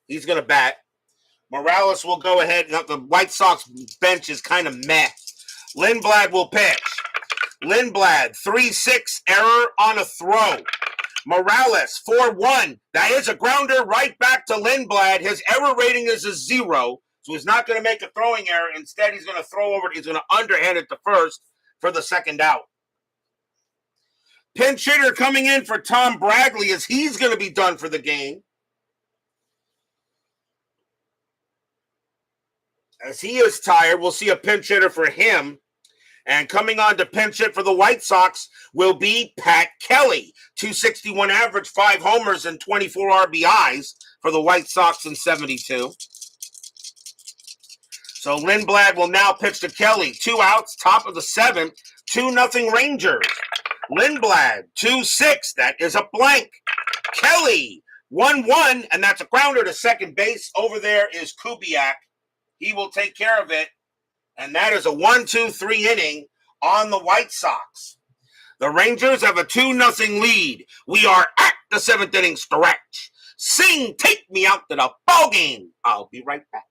he's going to bat. Morales will go ahead. The White Sox bench is kind of meh. Lindblad will pitch. Lindblad, 3-6, error on a throw. Morales, 4-1. That is a grounder right back to Lindblad. His error rating is a 0, so he's not going to make a throwing error. Instead, he's going to throw over. He's going to underhand it to first for the second out. Pinch hitter coming in for Tom Bradley as he's going to be done for the game. As he is tired, we'll see a pinch hitter for him. And coming on to pinch hit for the White Sox will be Pat Kelly. 261 average, 5 homers, and 24 RBIs for the White Sox in 72. So Lindblad will now pitch to Kelly. 2 outs, top of the 7th, 2-0 Rangers. Lindblad, 2-6. That is a blank. Kelly, 1-1, and that's a grounder to second base. Over there is Kubiak. He will take care of it. And that is a 1-2-3 inning on the White Sox. The Rangers have a 2-0 lead. We are at the 7th inning stretch. Sing, take me out to the ball game. I'll be right back.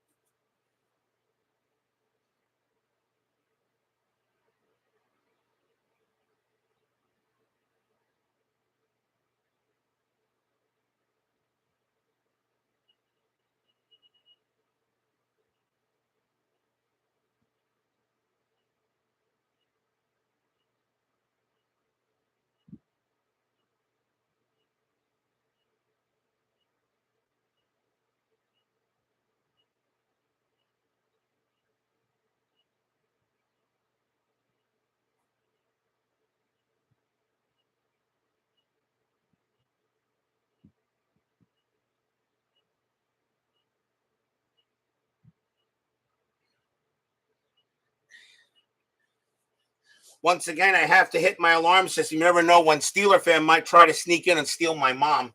Once again, I have to hit my alarm system. You never know when Steeler fan might try to sneak in and steal my mom.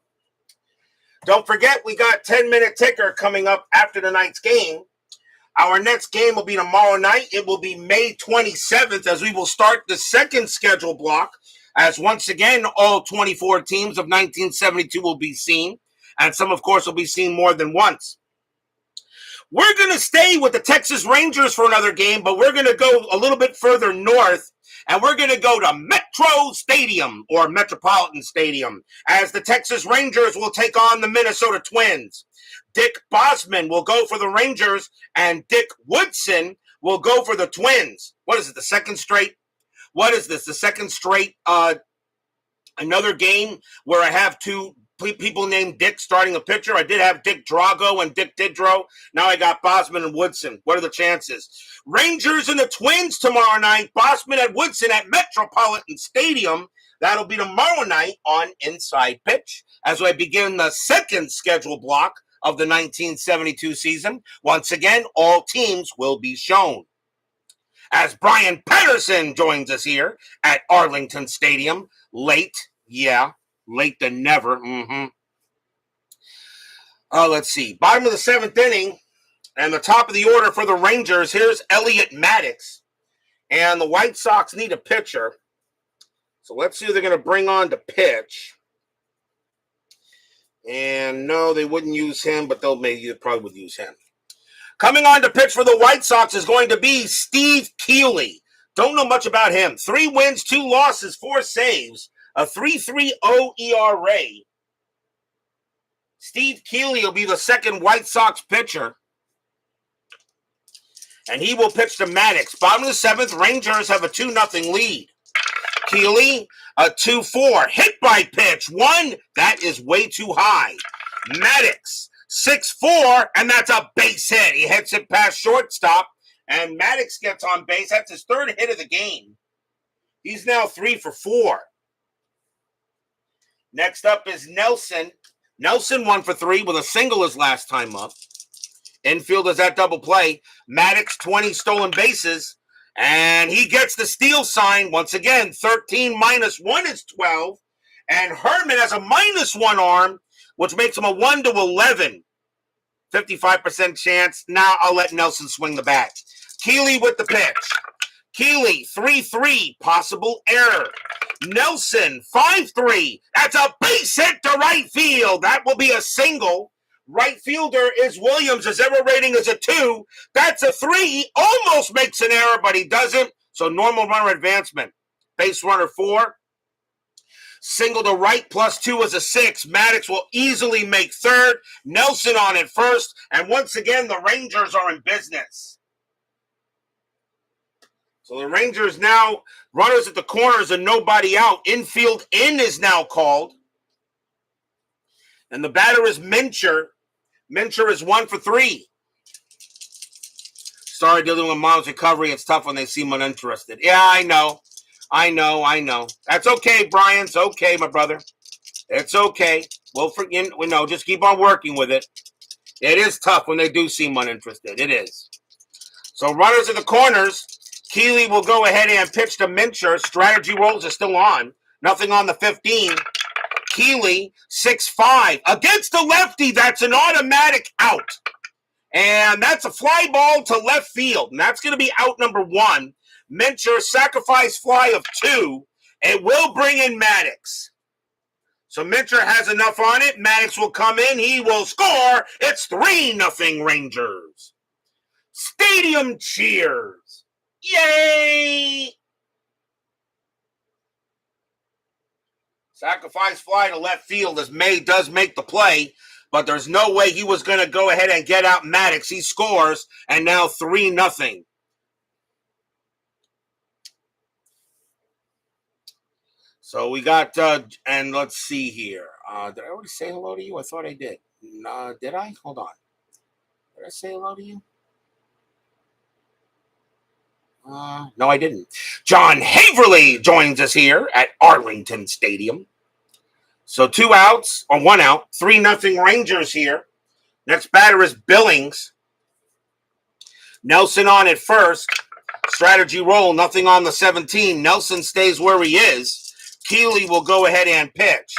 Don't forget, we got 10-minute ticker coming up after tonight's game. Our next game will be tomorrow night. It will be May 27th as we will start the second schedule block. As once again, all 24 teams of 1972 will be seen. And some, of course, will be seen more than once. We're going to stay with the Texas Rangers for another game, but we're going to go a little bit further north, and we're going to go to Metro Stadium, or Metropolitan Stadium, as the Texas Rangers will take on the Minnesota Twins. Dick Bosman will go for the Rangers, and Dick Woodson will go for the Twins. What is it, the second straight? What is this, the second straight another game where I have two people named Dick starting a pitcher? I did have Dick Drago and Dick Didro. Now I got Bosman and Woodson. What are the chances? Rangers and the Twins tomorrow night. Bosman and Woodson at Metropolitan Stadium. That'll be tomorrow night on Inside Pitch as I begin the second schedule block of the 1972 season. Once again, all teams will be shown. As Brian Patterson joins us here at Arlington Stadium. Late than never. Let's see. Bottom of the 7th inning and the top of the order for the Rangers. Here's Elliot Maddox. And the White Sox need a pitcher. So let's see who they're going to bring on to pitch. And no, they wouldn't use him, but they probably would use him. Coming on to pitch for the White Sox is going to be Steve Keeley. Don't know much about him. 3 wins, 2 losses, 4 saves, a 3.30 ERA. Steve Keeley will be the second White Sox pitcher. And he will pitch to Maddox. Bottom of the 7th, Rangers have a 2-0 lead. Keeley, a 2-4. Hit by pitch. 1, that is way too high. Maddox, 6-4, and that's a base hit. He hits it past shortstop, and Maddox gets on base. That's his 3rd hit of the game. He's now 3 for 4. Next up is Nelson. Nelson 1 for 3 with a single his last time up. Infield is at double play. Maddox, 20 stolen bases. And he gets the steal sign. Once again, 13 minus 1 is 12. And Herman has a -1 arm, which makes him a 1-11. 55% chance. Now I'll let Nelson swing the bat. Keeley with the pitch. Keeley, 3-3. Possible error. Nelson, 5-3. That's a base hit to right field. That will be a single Right fielder is Williams. His error rating is a 2. That's a 3. He almost makes an error, but he doesn't. So normal runner advancement. Base runner 4. Single to right plus 2 is a 6. Maddox will easily make third. Nelson on at first. And once again, the Rangers are in business. So the Rangers now, runners at the corners and nobody out. Infield in is now called. And the batter is Mincher. Mincher is 1 for 3. Sorry, dealing with mom's recovery. It's tough when they seem uninterested. Yeah, I know. That's okay, Brian. It's okay, my brother. It's okay. We'll forget. No, just keep on working with it. It is tough when they do seem uninterested. It is. So runners at the corners. Keeley will go ahead and pitch to Mincher. Strategy rolls are still on. Nothing on the 15. Keeley, 6-5. Against the lefty, that's an automatic out. And that's a fly ball to left field. And that's going to be out number 1. Mincher, sacrifice fly of 2. It will bring in Maddox. So Mincher has enough on it. Maddox will come in. He will score. It's 3-0 Rangers. Stadium cheers. Yay! Sacrifice fly to left field as May does make the play, but there's no way he was going to go ahead and get out Maddox. He scores, and now 3-0. So we got, and let's see here. Did I already say hello to you? I thought I did. Did I? Hold on. Did I say hello to you? No, I didn't. John Haverly joins us here at Arlington Stadium. So 2 outs, or 1 out, 3-0 Rangers here. Next batter is Billings. Nelson on at first. Strategy roll, nothing on the 17. Nelson stays where he is. Keeley will go ahead and pitch.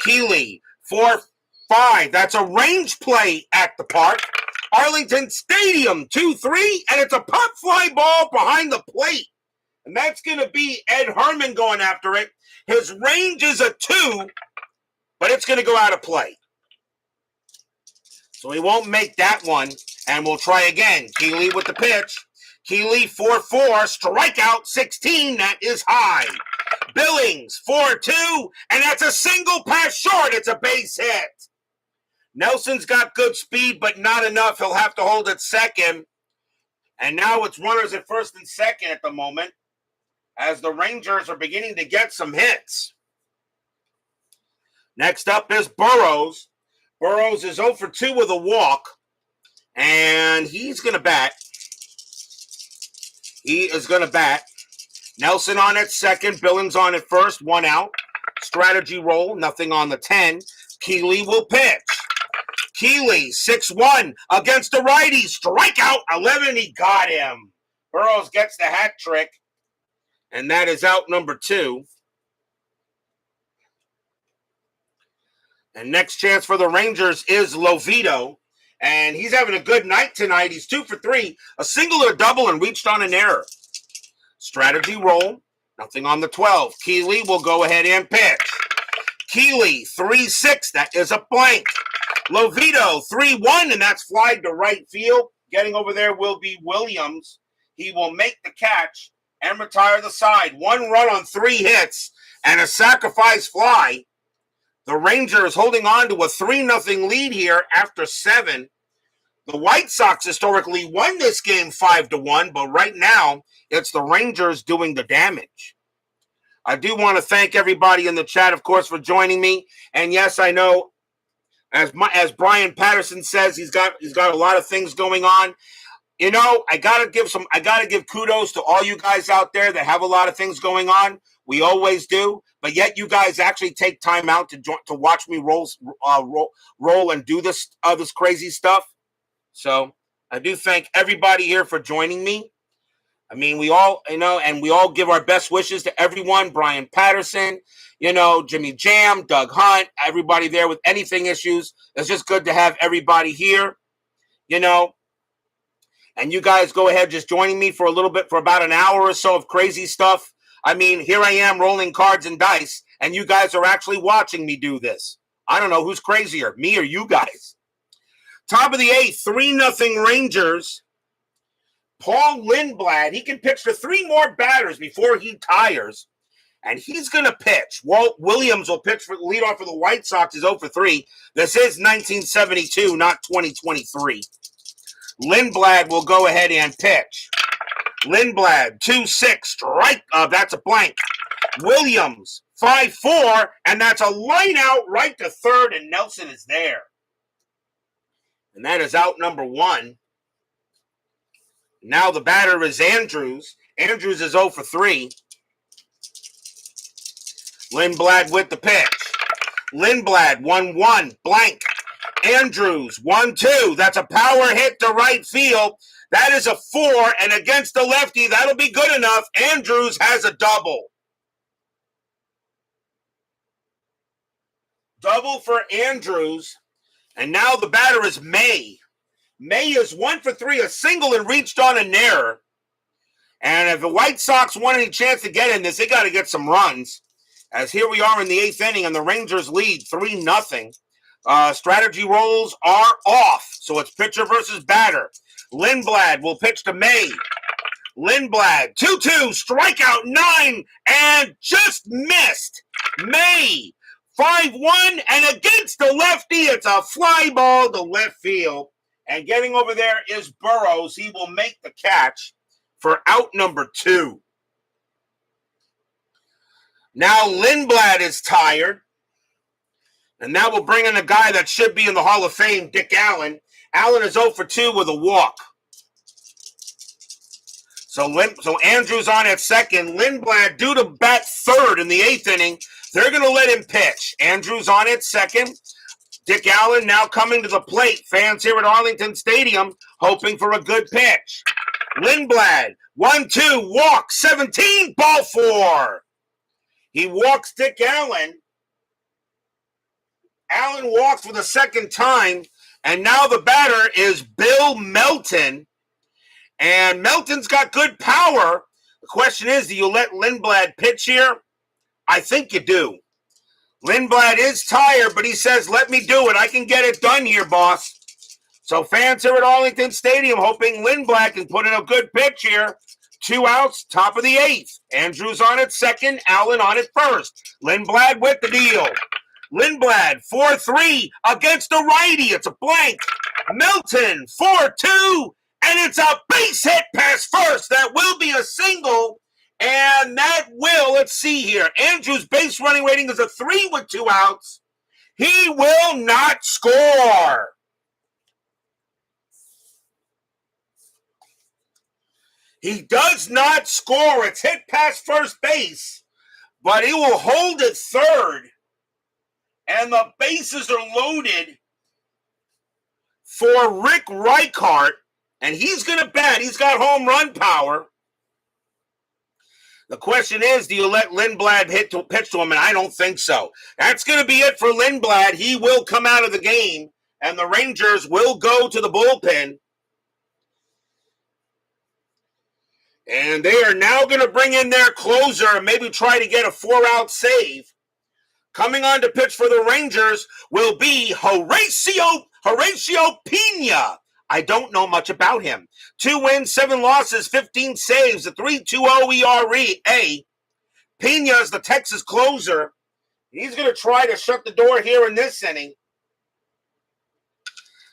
Keeley, 4-5. That's a range play at the park. Arlington Stadium, 2-3, and it's a pop fly ball behind the plate. And that's going to be Ed Herman going after it. His range is a 2, but it's going to go out of play. So he won't make that one, and we'll try again. Keeley with the pitch. Keeley, 4-4, strikeout 16, that is high. Billings, 4-2, and that's a single pass short. It's a base hit. Nelson's got good speed, but not enough. He'll have to hold at second. And now it's runners at first and second at the moment, as the Rangers are beginning to get some hits. Next up is Burrows. Burrows is 0 for 2 with a walk, and he's going to bat. He is going to bat. Nelson on at second, Billings on at first, 1 out. Strategy roll, nothing on the 10. Keeley will pitch. Keeley, 6-1 against the righty. Strikeout 11. He got him. Burrows gets the hat trick, and that is out number 2. And next chance for the Rangers is Lovito, and he's having a good night tonight. He's 2 for 3, a single or double, and reached on an error. Strategy roll, nothing on the 12. Keeley will go ahead and pitch. Keeley, 3-6. That is a blank. Lovito, 3-1, and that's flied to right field. Getting over there will be Williams. He will make the catch and retire the side. 1 run on 3 hits and a sacrifice fly. The Rangers holding on to a 3-0 lead here after 7. The White Sox historically won this game 5-1, but right now it's the Rangers doing the damage. I do want to thank everybody in the chat, of course, for joining me. And yes, I know, as Brian Patterson says, he's got a lot of things going on. You know, I gotta give kudos to all you guys out there that have a lot of things going on. We always do, but yet you guys actually take time out to watch me roll and do this crazy stuff. So I do thank everybody here for joining me. I mean, we all, and we all give our best wishes to everyone. Brian Patterson, Jimmy Jam, Doug Hunt, everybody there with anything issues. It's just good to have everybody here, and you guys go ahead just joining me for a little bit, for about an hour or so of crazy stuff. I mean, here I am rolling cards and dice, and you guys are actually watching me do this. I don't know who's crazier, me or you guys. Top of the eighth, 3-0 Rangers. Paul Lindblad, he can pitch for 3 more batters before he tires. And he's going to pitch. Walt Williams will pitch for lead off for the White Sox. He's 0 for 3. This is 1972, not 2023. Lindblad will go ahead and pitch. Lindblad, 2-6, strike. That's a blank. Williams, 5-4, and that's a line out right to third, and Nelson is there. And that is out number 1. Now the batter is Andrews. Andrews is 0 for 3. Lindblad with the pitch. Lindblad, 1-1, blank. Andrews, 1-2. That's a power hit to right field. That is a 4, and against the lefty, that'll be good enough. Andrews has a double. Double for Andrews. And now the batter is May. May is 1 for 3, a single, and reached on an error. And if the White Sox want any chance to get in this, they got to get some runs. As here we are in the 8th inning, and the Rangers lead 3-0. Strategy rolls are off, so it's pitcher versus batter. Lindblad will pitch to May. Lindblad, 2-2, strikeout 9, and just missed. May, 5-1, and against the lefty, it's a fly ball to left field. And getting over there is Burrows. He will make the catch for out number 2. Now Lindblad is tired. And now we'll bring in a guy that should be in the Hall of Fame, Dick Allen. Allen is 0 for 2 with a walk. So Andrews on at second. Lindblad due to bat third in the 8th inning. They're going to let him pitch. Andrews on at second. Dick Allen now coming to the plate. Fans here at Arlington Stadium hoping for a good pitch. Lindblad, 1-2, walk, 17, ball 4. He walks Dick Allen. Allen walks for the second time, and now the batter is Bill Melton. And Melton's got good power. The question is, do you let Lindblad pitch here? I think you do. Lindblad is tired, but he says, let me do it. I can get it done here, boss. So fans here at Arlington Stadium hoping Lindblad can put in a good pitch here. 2 outs, top of the 8th. Andrews on at second, Allen on at first. Lindblad with the deal. Lindblad, 4-3 against the righty. It's a blank. Melton, 4-2, and it's a base hit past first. That will be a single, and that will, let's see here. Andrews' base running rating is a 3 with 2 outs. He will not score. He does not score. It's hit past first base, but he will hold it third. And the bases are loaded for Rick Reichart, and he's going to bat. He's got home run power. The question is, do you let Lindblad pitch to him? And I don't think so. That's going to be it for Lindblad. He will come out of the game, and the Rangers will go to the bullpen. And they are now going to bring in their closer and maybe try to get a 4-out save. Coming on to pitch for the Rangers will be Horacio Pena. I don't know much about him. 2 wins, 7 losses, 15 saves, a 3.20 ERA. Pena is the Texas closer. He's going to try to shut the door here in this inning.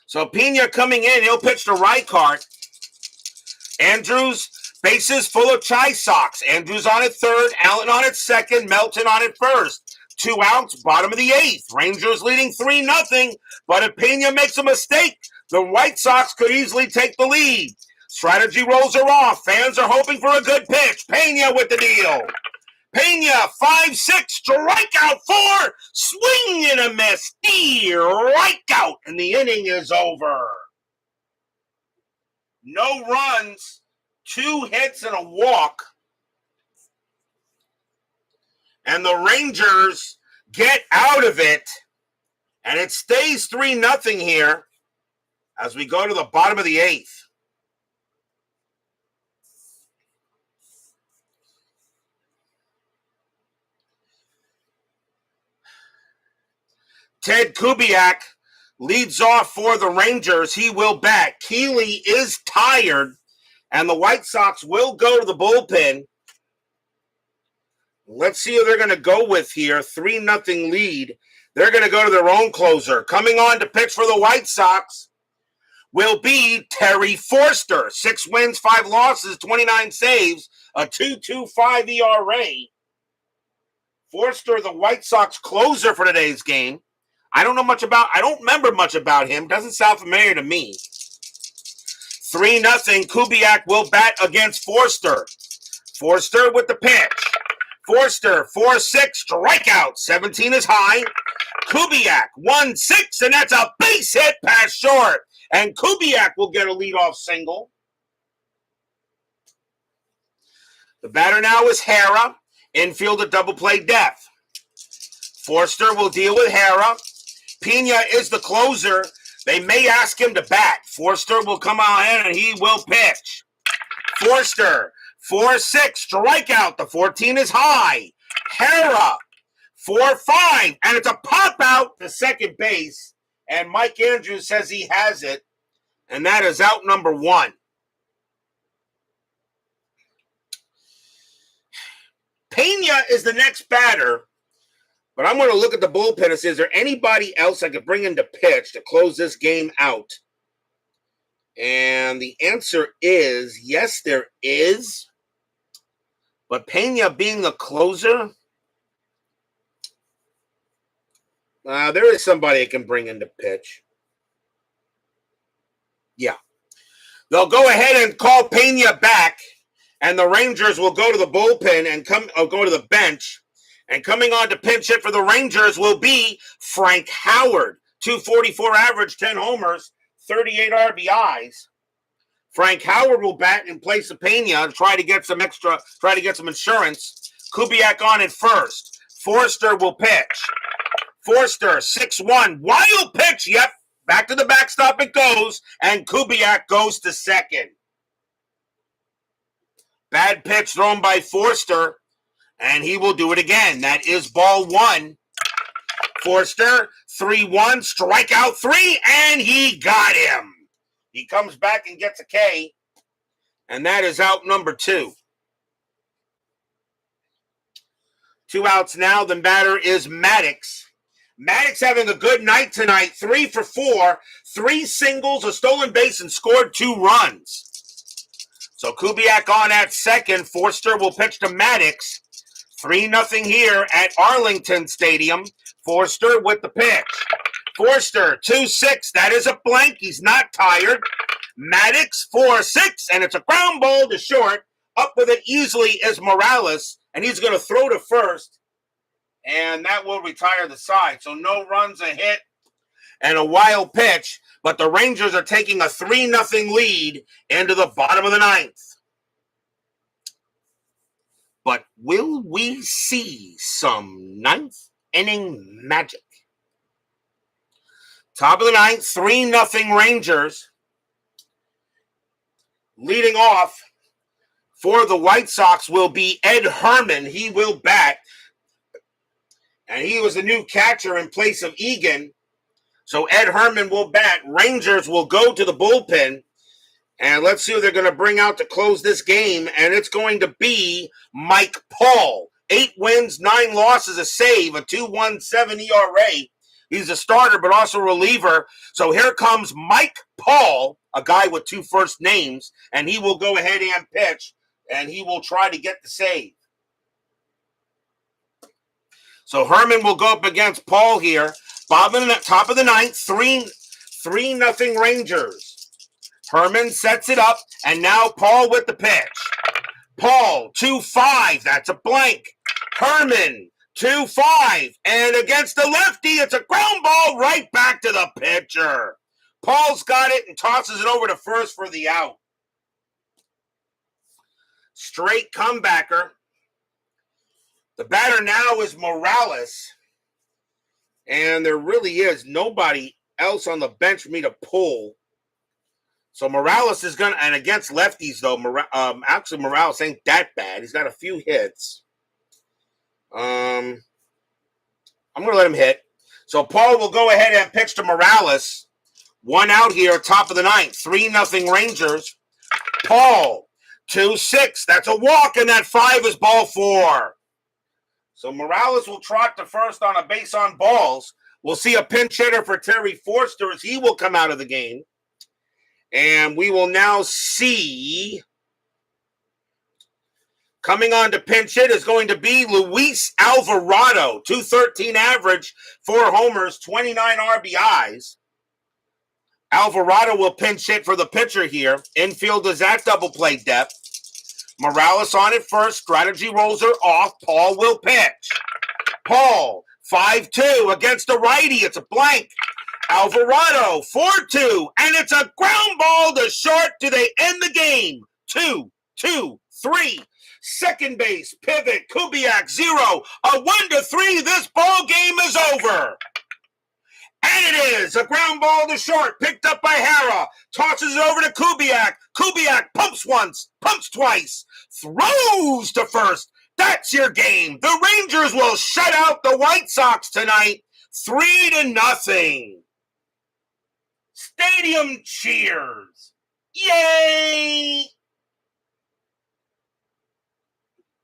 So Pena coming in, he'll pitch to Reichart. Andrews, bases full of Chi Sox. Andrews on at third, Allen on at second, Melton on at first. 2 outs, bottom of the 8th. Rangers leading 3-0, but if Pena makes a mistake, the White Sox could easily take the lead. Strategy rolls are off. Fans are hoping for a good pitch. Pena with the deal. Pena, 5-6, strikeout 4, swing and a miss, strikeout, and the inning is over. No runs, 2 hits and a walk. And the Rangers get out of it, and it stays 3-0 here as we go to the bottom of the 8th. Ted Kubiak leads off for the Rangers. He will bat. Keeley is tired, and the White Sox will go to the bullpen. Let's see who they're going to go with here. 3-0 lead. They're going to go to their own closer. Coming on to pitch for the White Sox will be Terry Forster. 6 wins, 5 losses, 29 saves, a 2.25 ERA. Forster, the White Sox closer for today's game. I don't remember much about him. Doesn't sound familiar to me. 3-0. Kubiak will bat against Forster. Forster with the pitch. Forster, 4-6, strikeout. 17 is high. Kubiak, 1-6, and that's a base hit past short. And Kubiak will get a leadoff single. The batter now is Hara. Infield a double play death. Forster will deal with Hara. Pena is the closer. They may ask him to bat. Forster will come out and he will pitch. Forster, 4-6, strikeout. The 14 is high. Hara, 4-5, and it's a pop out to second base. And Mike Andrews says he has it, and that is out number 1. Pena is the next batter, but I'm going to look at the bullpen and say, is there anybody else I could bring in to pitch to close this game out? And the answer is yes, there is. But Pena being the closer, there is somebody I can bring in to pitch. Yeah. They'll go ahead and call Pena back, and the Rangers will go to the bullpen and go to the bench. And coming on to pinch hit for the Rangers will be Frank Howard. 244 average, 10 homers, 38 RBIs. Frank Howard will bat in place of Pena to try to get some insurance. Kubiak on at first. Forster will pitch. Forster, 6-1. Wild pitch. Yep. Back to the backstop it goes. And Kubiak goes to second. Bad pitch thrown by Forster. And he will do it again. That is ball 1. Forster, 3-1. Strikeout 3. And he got him. He comes back and gets a K. And that is out number 2. 2 outs now. The batter is Maddox. Maddox having a good night tonight. 3 for 4. 3 singles, a stolen base, and scored 2 runs. So Kubiak on at second. Forster will pitch to Maddox. 3-0 here at Arlington Stadium. Forster with the pitch. Forster, 2-6. That is a blank. He's not tired. Maddox, 4-6. And it's a ground ball to short. Up with it easily is Morales. And he's going to throw to first. And that will retire the side. So no runs, a hit, and a wild pitch. But the Rangers are taking a 3-0 lead into the bottom of the 9th. But will we see some 9th inning magic? Top of the 9th, 3-0 Rangers. Leading off for the White Sox will be Ed Herman. He will bat. And he was the new catcher in place of Egan. So Ed Herman will bat. Rangers will go to the bullpen. And let's see who they're going to bring out to close this game. And it's going to be Mike Paul. 8 wins, 9 losses, a save, a 2.17 ERA. He's a starter, but also a reliever. So here comes Mike Paul, a guy with 2 first names. And he will go ahead and pitch. And he will try to get the save. So Herman will go up against Paul here. Bob in the top of the 9th, 3-0 Rangers. Herman sets it up, and now Paul with the pitch. Paul, 2-5. That's a blank. Herman, 2-5. And against the lefty, it's a ground ball right back to the pitcher. Paul's got it and tosses it over to first for the out. Straight comebacker. The batter now is Morales. And there really is nobody else on the bench for me to pull. So Morales is going to, and against lefties though, actually Morales ain't that bad. He's got a few hits. I'm going to let him hit. So Paul will go ahead and pitch to Morales. One out here, top of the ninth. 3-0 Rangers. Paul, 2-6. That's a walk, and that 5 is ball 4. So Morales will trot to first on a base on balls. We'll see a pinch hitter for Terry Forster as he will come out of the game. And we will now see, coming on to pinch hit is going to be Luis Alvarado. 213 average, 4 homers, 29 RBIs. Alvarado will pinch hit for the pitcher here. Infield is at double play depth. Morales on it first. Strategy rolls her off. Paul will pitch. Paul, 5-2 against the righty. It's a blank. Alvarado, 4-2. And it's a ground ball to short. Do they end the game? 2-2-3. Second base, pivot, Kubiak, 0. A 1-3. This ball game is over. And it is a ground ball to short, picked up by Hara, tosses it over to Kubiak. Kubiak pumps once, pumps twice, throws to first. That's your game. The Rangers will shut out the White Sox tonight, 3-0. Stadium cheers. Yay!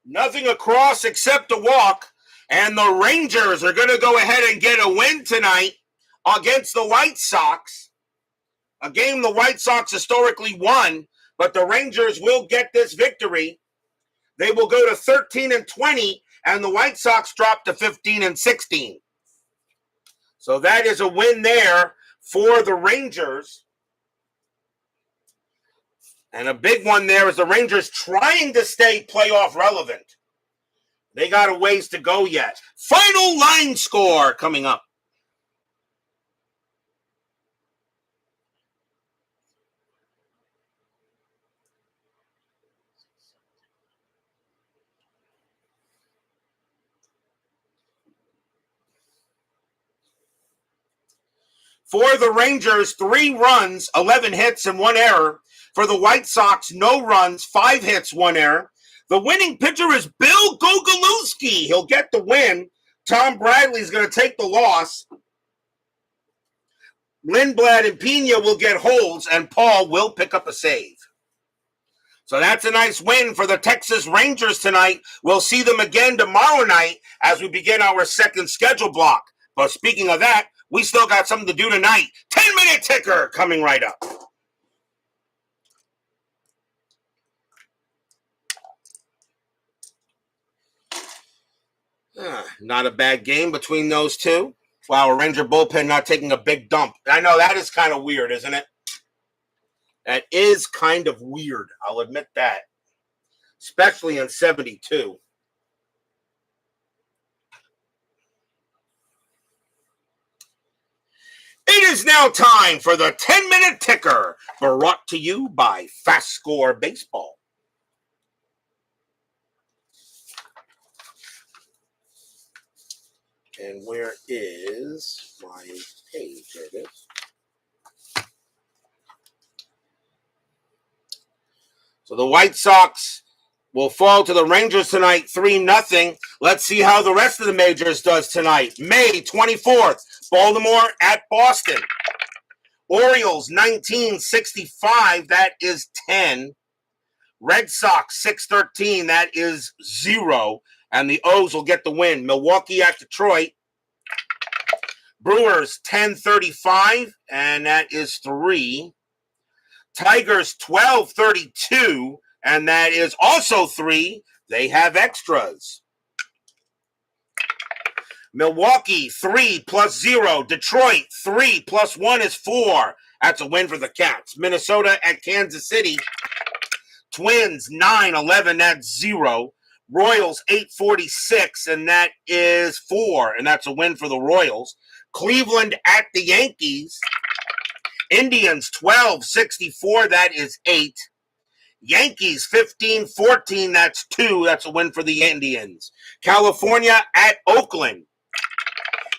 Nothing across except a walk, and the Rangers are going to go ahead and get a win tonight against the White Sox, a game the White Sox historically won, but the Rangers will get this victory. They will go to 13-20, and the White Sox drop to 15-16. So that is a win there for the Rangers. And a big one there is the Rangers trying to stay playoff relevant. They got a ways to go yet. Final line score coming up. For the Rangers, 3 runs, 11 hits, and 1 error. For the White Sox, no runs, 5 hits, 1 error. The winning pitcher is Bill Gogolewski. He'll get the win. Tom Bradley's going to take the loss. Lindblad and Pena will get holds, and Paul will pick up a save. So that's a nice win for the Texas Rangers tonight. We'll see them again tomorrow night as we begin our second schedule block. But speaking of that, we still got something to do tonight. 10-minute ticker coming right up. Not a bad game between those two. Wow, a Ranger bullpen not taking a big dump. I know that is kind of weird, isn't it? That is kind of weird. I'll admit that. Especially in 72. It is now time for the 10-minute ticker, brought to you by FastScore Baseball. And where is my page? There it is. So the White Sox will fall to the Rangers tonight, 3-0. Let's see how the rest of the majors does tonight. May 24th, Baltimore at Boston. Orioles, 1965, that is 10. Red Sox, 6-13, that is 0. And the O's will get the win. Milwaukee at Detroit. Brewers, 10-35, and that is 3. Tigers, 12-32, and that is also 3. They have extras. Milwaukee, 3 plus 0. Detroit, 3 plus 1 is 4. That's a win for the Cats. Minnesota at Kansas City. Twins, 9-11, that's 0. Royals, 8-46, and that is 4. And that's a win for the Royals. Cleveland at the Yankees. Indians, 12-64, that is 8. Yankees, 15-14, that's 2. That's a win for the Indians. California at Oakland.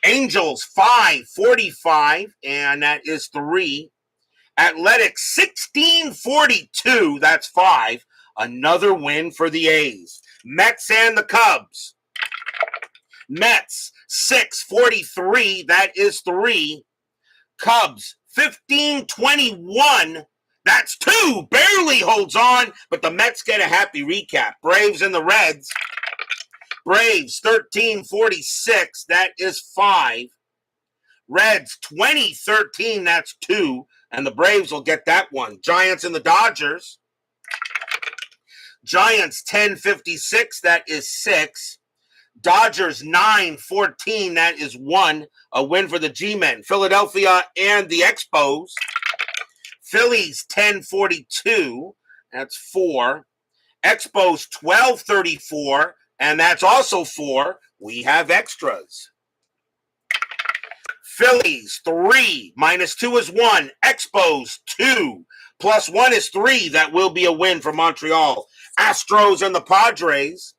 Angels, 5-45, and that is 3. Athletics, 16-42, that's 5. Another win for the A's. Mets and the Cubs. Mets 643, that is 3. Cubs 1521, that's 2. Barely holds on, but the Mets get a happy recap. Braves and the Reds. Braves 1346, that is 5. Reds 2013, that's 2. And the Braves will get that one. Giants and the Dodgers. Giants 1056, that is 6. Dodgers 914, that is 1. A win for the G-Men. Philadelphia and the Expos. Phillies 1042, that's 4. Expos 1234, and that's also 4. We have extras. Phillies 3 minus 2 is 1. Expos 2 plus 1 is 3. That will be a win for Montreal. Astros and the Padres.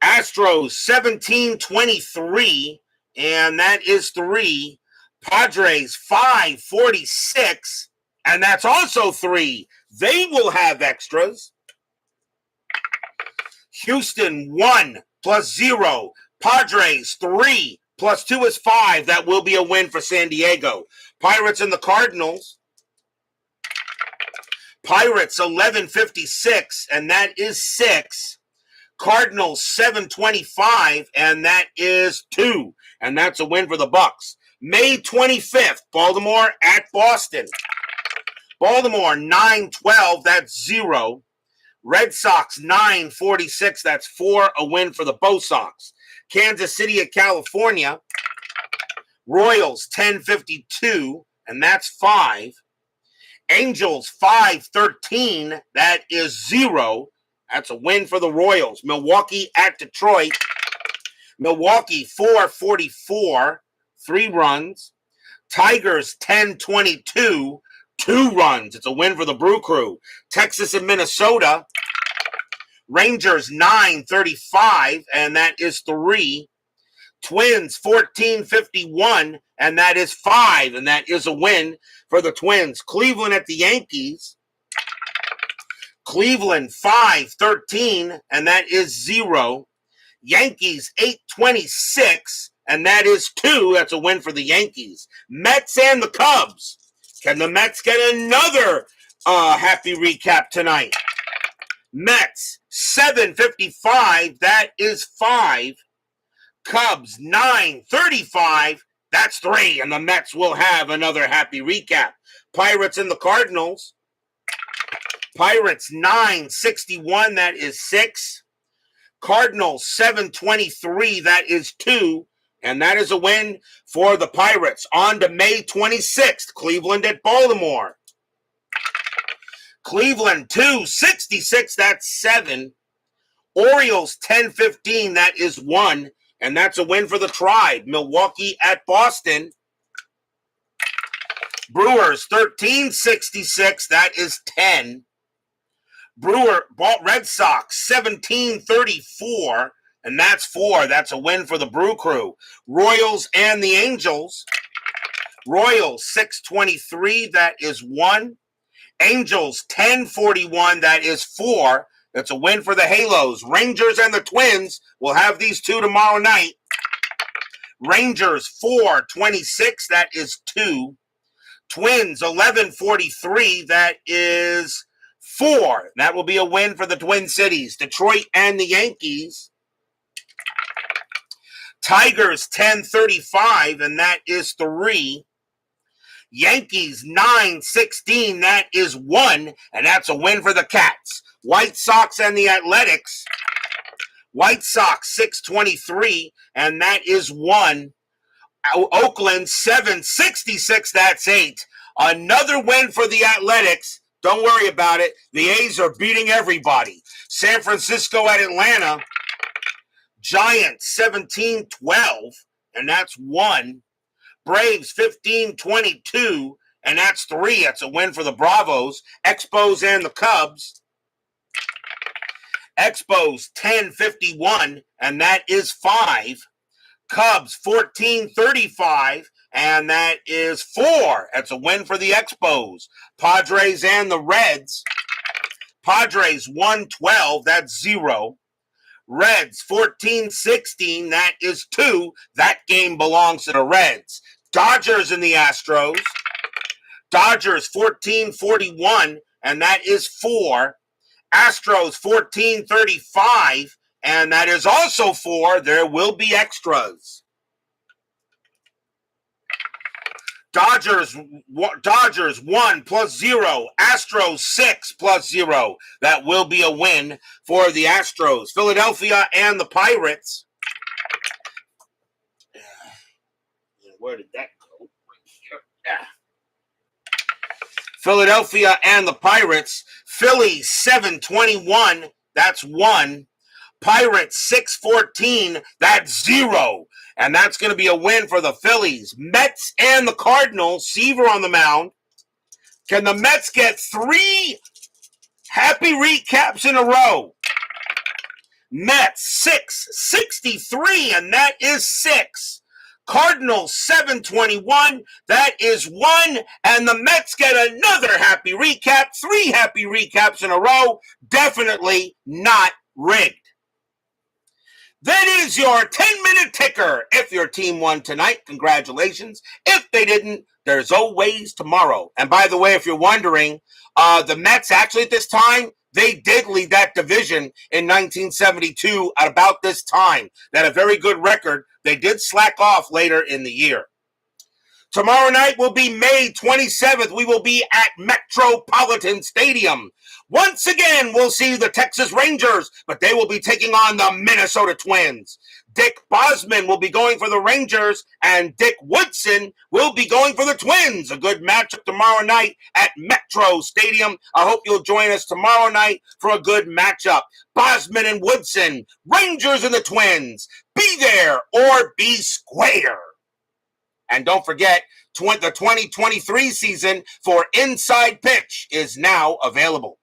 Astros 1723, and that is 3. Padres 546, and that's also 3. They will have extras. Houston 1 plus 0. Padres 3 plus 2 is 5. That will be a win for San Diego. Pirates and the Cardinals. Pirates 1156, and that is 6. Cardinals 725, and that is 2. And that's a win for the Bucks. May 25th, Baltimore at Boston. Baltimore 912, that's 0. Red Sox 946, that's 4. A win for the Bo Sox. Kansas City at California. Royals 1052, and that's 5. Angels 513, that is 0. That's a win for the Royals. Milwaukee at Detroit. Milwaukee 444, 3 runs. Tigers 1022, 2 runs. It's a win for the Brew Crew. Texas and Minnesota. Rangers 935, and that is 3. Twins 1451, and that is 5, and that is a win for the Twins. Cleveland at the Yankees. Cleveland 513, and that is 0. Yankees 826, and that is 2. That's a win for the Yankees. Mets and the Cubs. Can the Mets get another happy recap tonight? Mets 755, that is 5. Cubs 935, that's 3. And the Mets will have another happy recap. Pirates and the Cardinals. Pirates 961, that is 6. Cardinals 723, that is 2. And that is a win for the Pirates. On to May 26th, Cleveland at Baltimore. Cleveland 266, that's 7. Orioles 1015, that is 1. And that's a win for the Tribe. Milwaukee at Boston. Brewers 1366, that is 10. Red Sox 1734, and that's 4. That's a win for the Brew Crew. Royals and the Angels. Royals 623, that is 1. Angels 1041, that is 4. That's a win for the Halos. Rangers and the Twins will have these 2 tomorrow night. Rangers 426, that is 2. Twins 1143, that is 4. That will be a win for the Twin Cities. Detroit and the Yankees. Tigers 1035, and that is 3. Yankees 916, that is 1, and that's a win for the Cats. White Sox and the Athletics. White Sox 623, and that is 1. Oakland 766, that's 8. Another win for the Athletics. Don't worry about it. The A's are beating everybody. San Francisco at Atlanta. Giants 1712, and that's 1. Braves 1522, and that's 3. That's a win for the Bravos. Expos and the Cubs. Expos 1051, and that is 5. Cubs 1435, and that is 4. That's a win for the Expos. Padres and the Reds. Padres 112, that's 0. Reds 14-16. That is 2. That game belongs to the Reds. Dodgers and the Astros. Dodgers 14-41, and that is 4. Astros 14-35, and that is also 4. There will be extras. Dodgers 1 + 0. Astros 6 + 0. That will be a win for the Astros. Philadelphia and the Pirates. Where did that go? Yeah. Philadelphia and the Pirates. Philly 7-21. That's 1. Pirates 6-14. That's 0. And that's going to be a win for the Phillies. Mets and the Cardinals. Seaver on the mound. Can the Mets get 3 happy recaps in a row? Mets 6-63, and that is 6. Cardinals 7-21, that is 1. And the Mets get another happy recap. 3 happy recaps in a row. Definitely not rigged. That is your 10-minute ticker. If your team won tonight, congratulations. If they didn't, there's always tomorrow. And by the way, if you're wondering, the Mets actually at this time, they did lead that division in 1972 at about this time. They had a very good record. They did slack off later in the year. Tomorrow night will be May 27th. We will be at Metropolitan Stadium. Once again, we'll see the Texas Rangers, but they will be taking on the Minnesota Twins. Dick Bosman will be going for the Rangers, and Dick Woodson will be going for the Twins. A good matchup tomorrow night at Metro Stadium. I hope you'll join us tomorrow night for a good matchup. Bosman and Woodson, Rangers and the Twins. Be there or be square. And don't forget, the 2023 season for Inside Pitch is now available.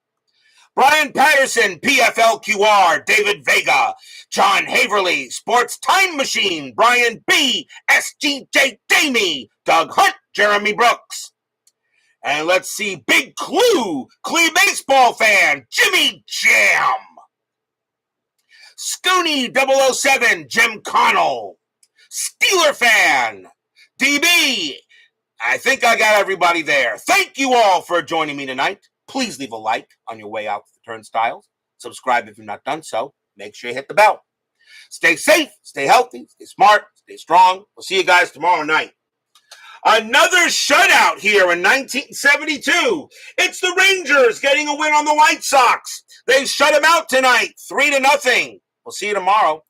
Brian Patterson, PFLQR, David Vega, John Haverly, Sports Time Machine, Brian B, SGJ Damie, Doug Hunt, Jeremy Brooks. And let's see, Big Clue, Clee Baseball Fan, Jimmy Jam. Scooney 007, Jim Connell. Steeler Fan, DB. I think I got everybody there. Thank you all for joining me tonight. Please leave a like on your way out to the turnstiles. Subscribe if you've not done so. Make sure you hit the bell. Stay safe, stay healthy, stay smart, stay strong. We'll see you guys tomorrow night. Another shutout here in 1972. It's the Rangers getting a win on the White Sox. They shut them out tonight, 3-0. We'll see you tomorrow.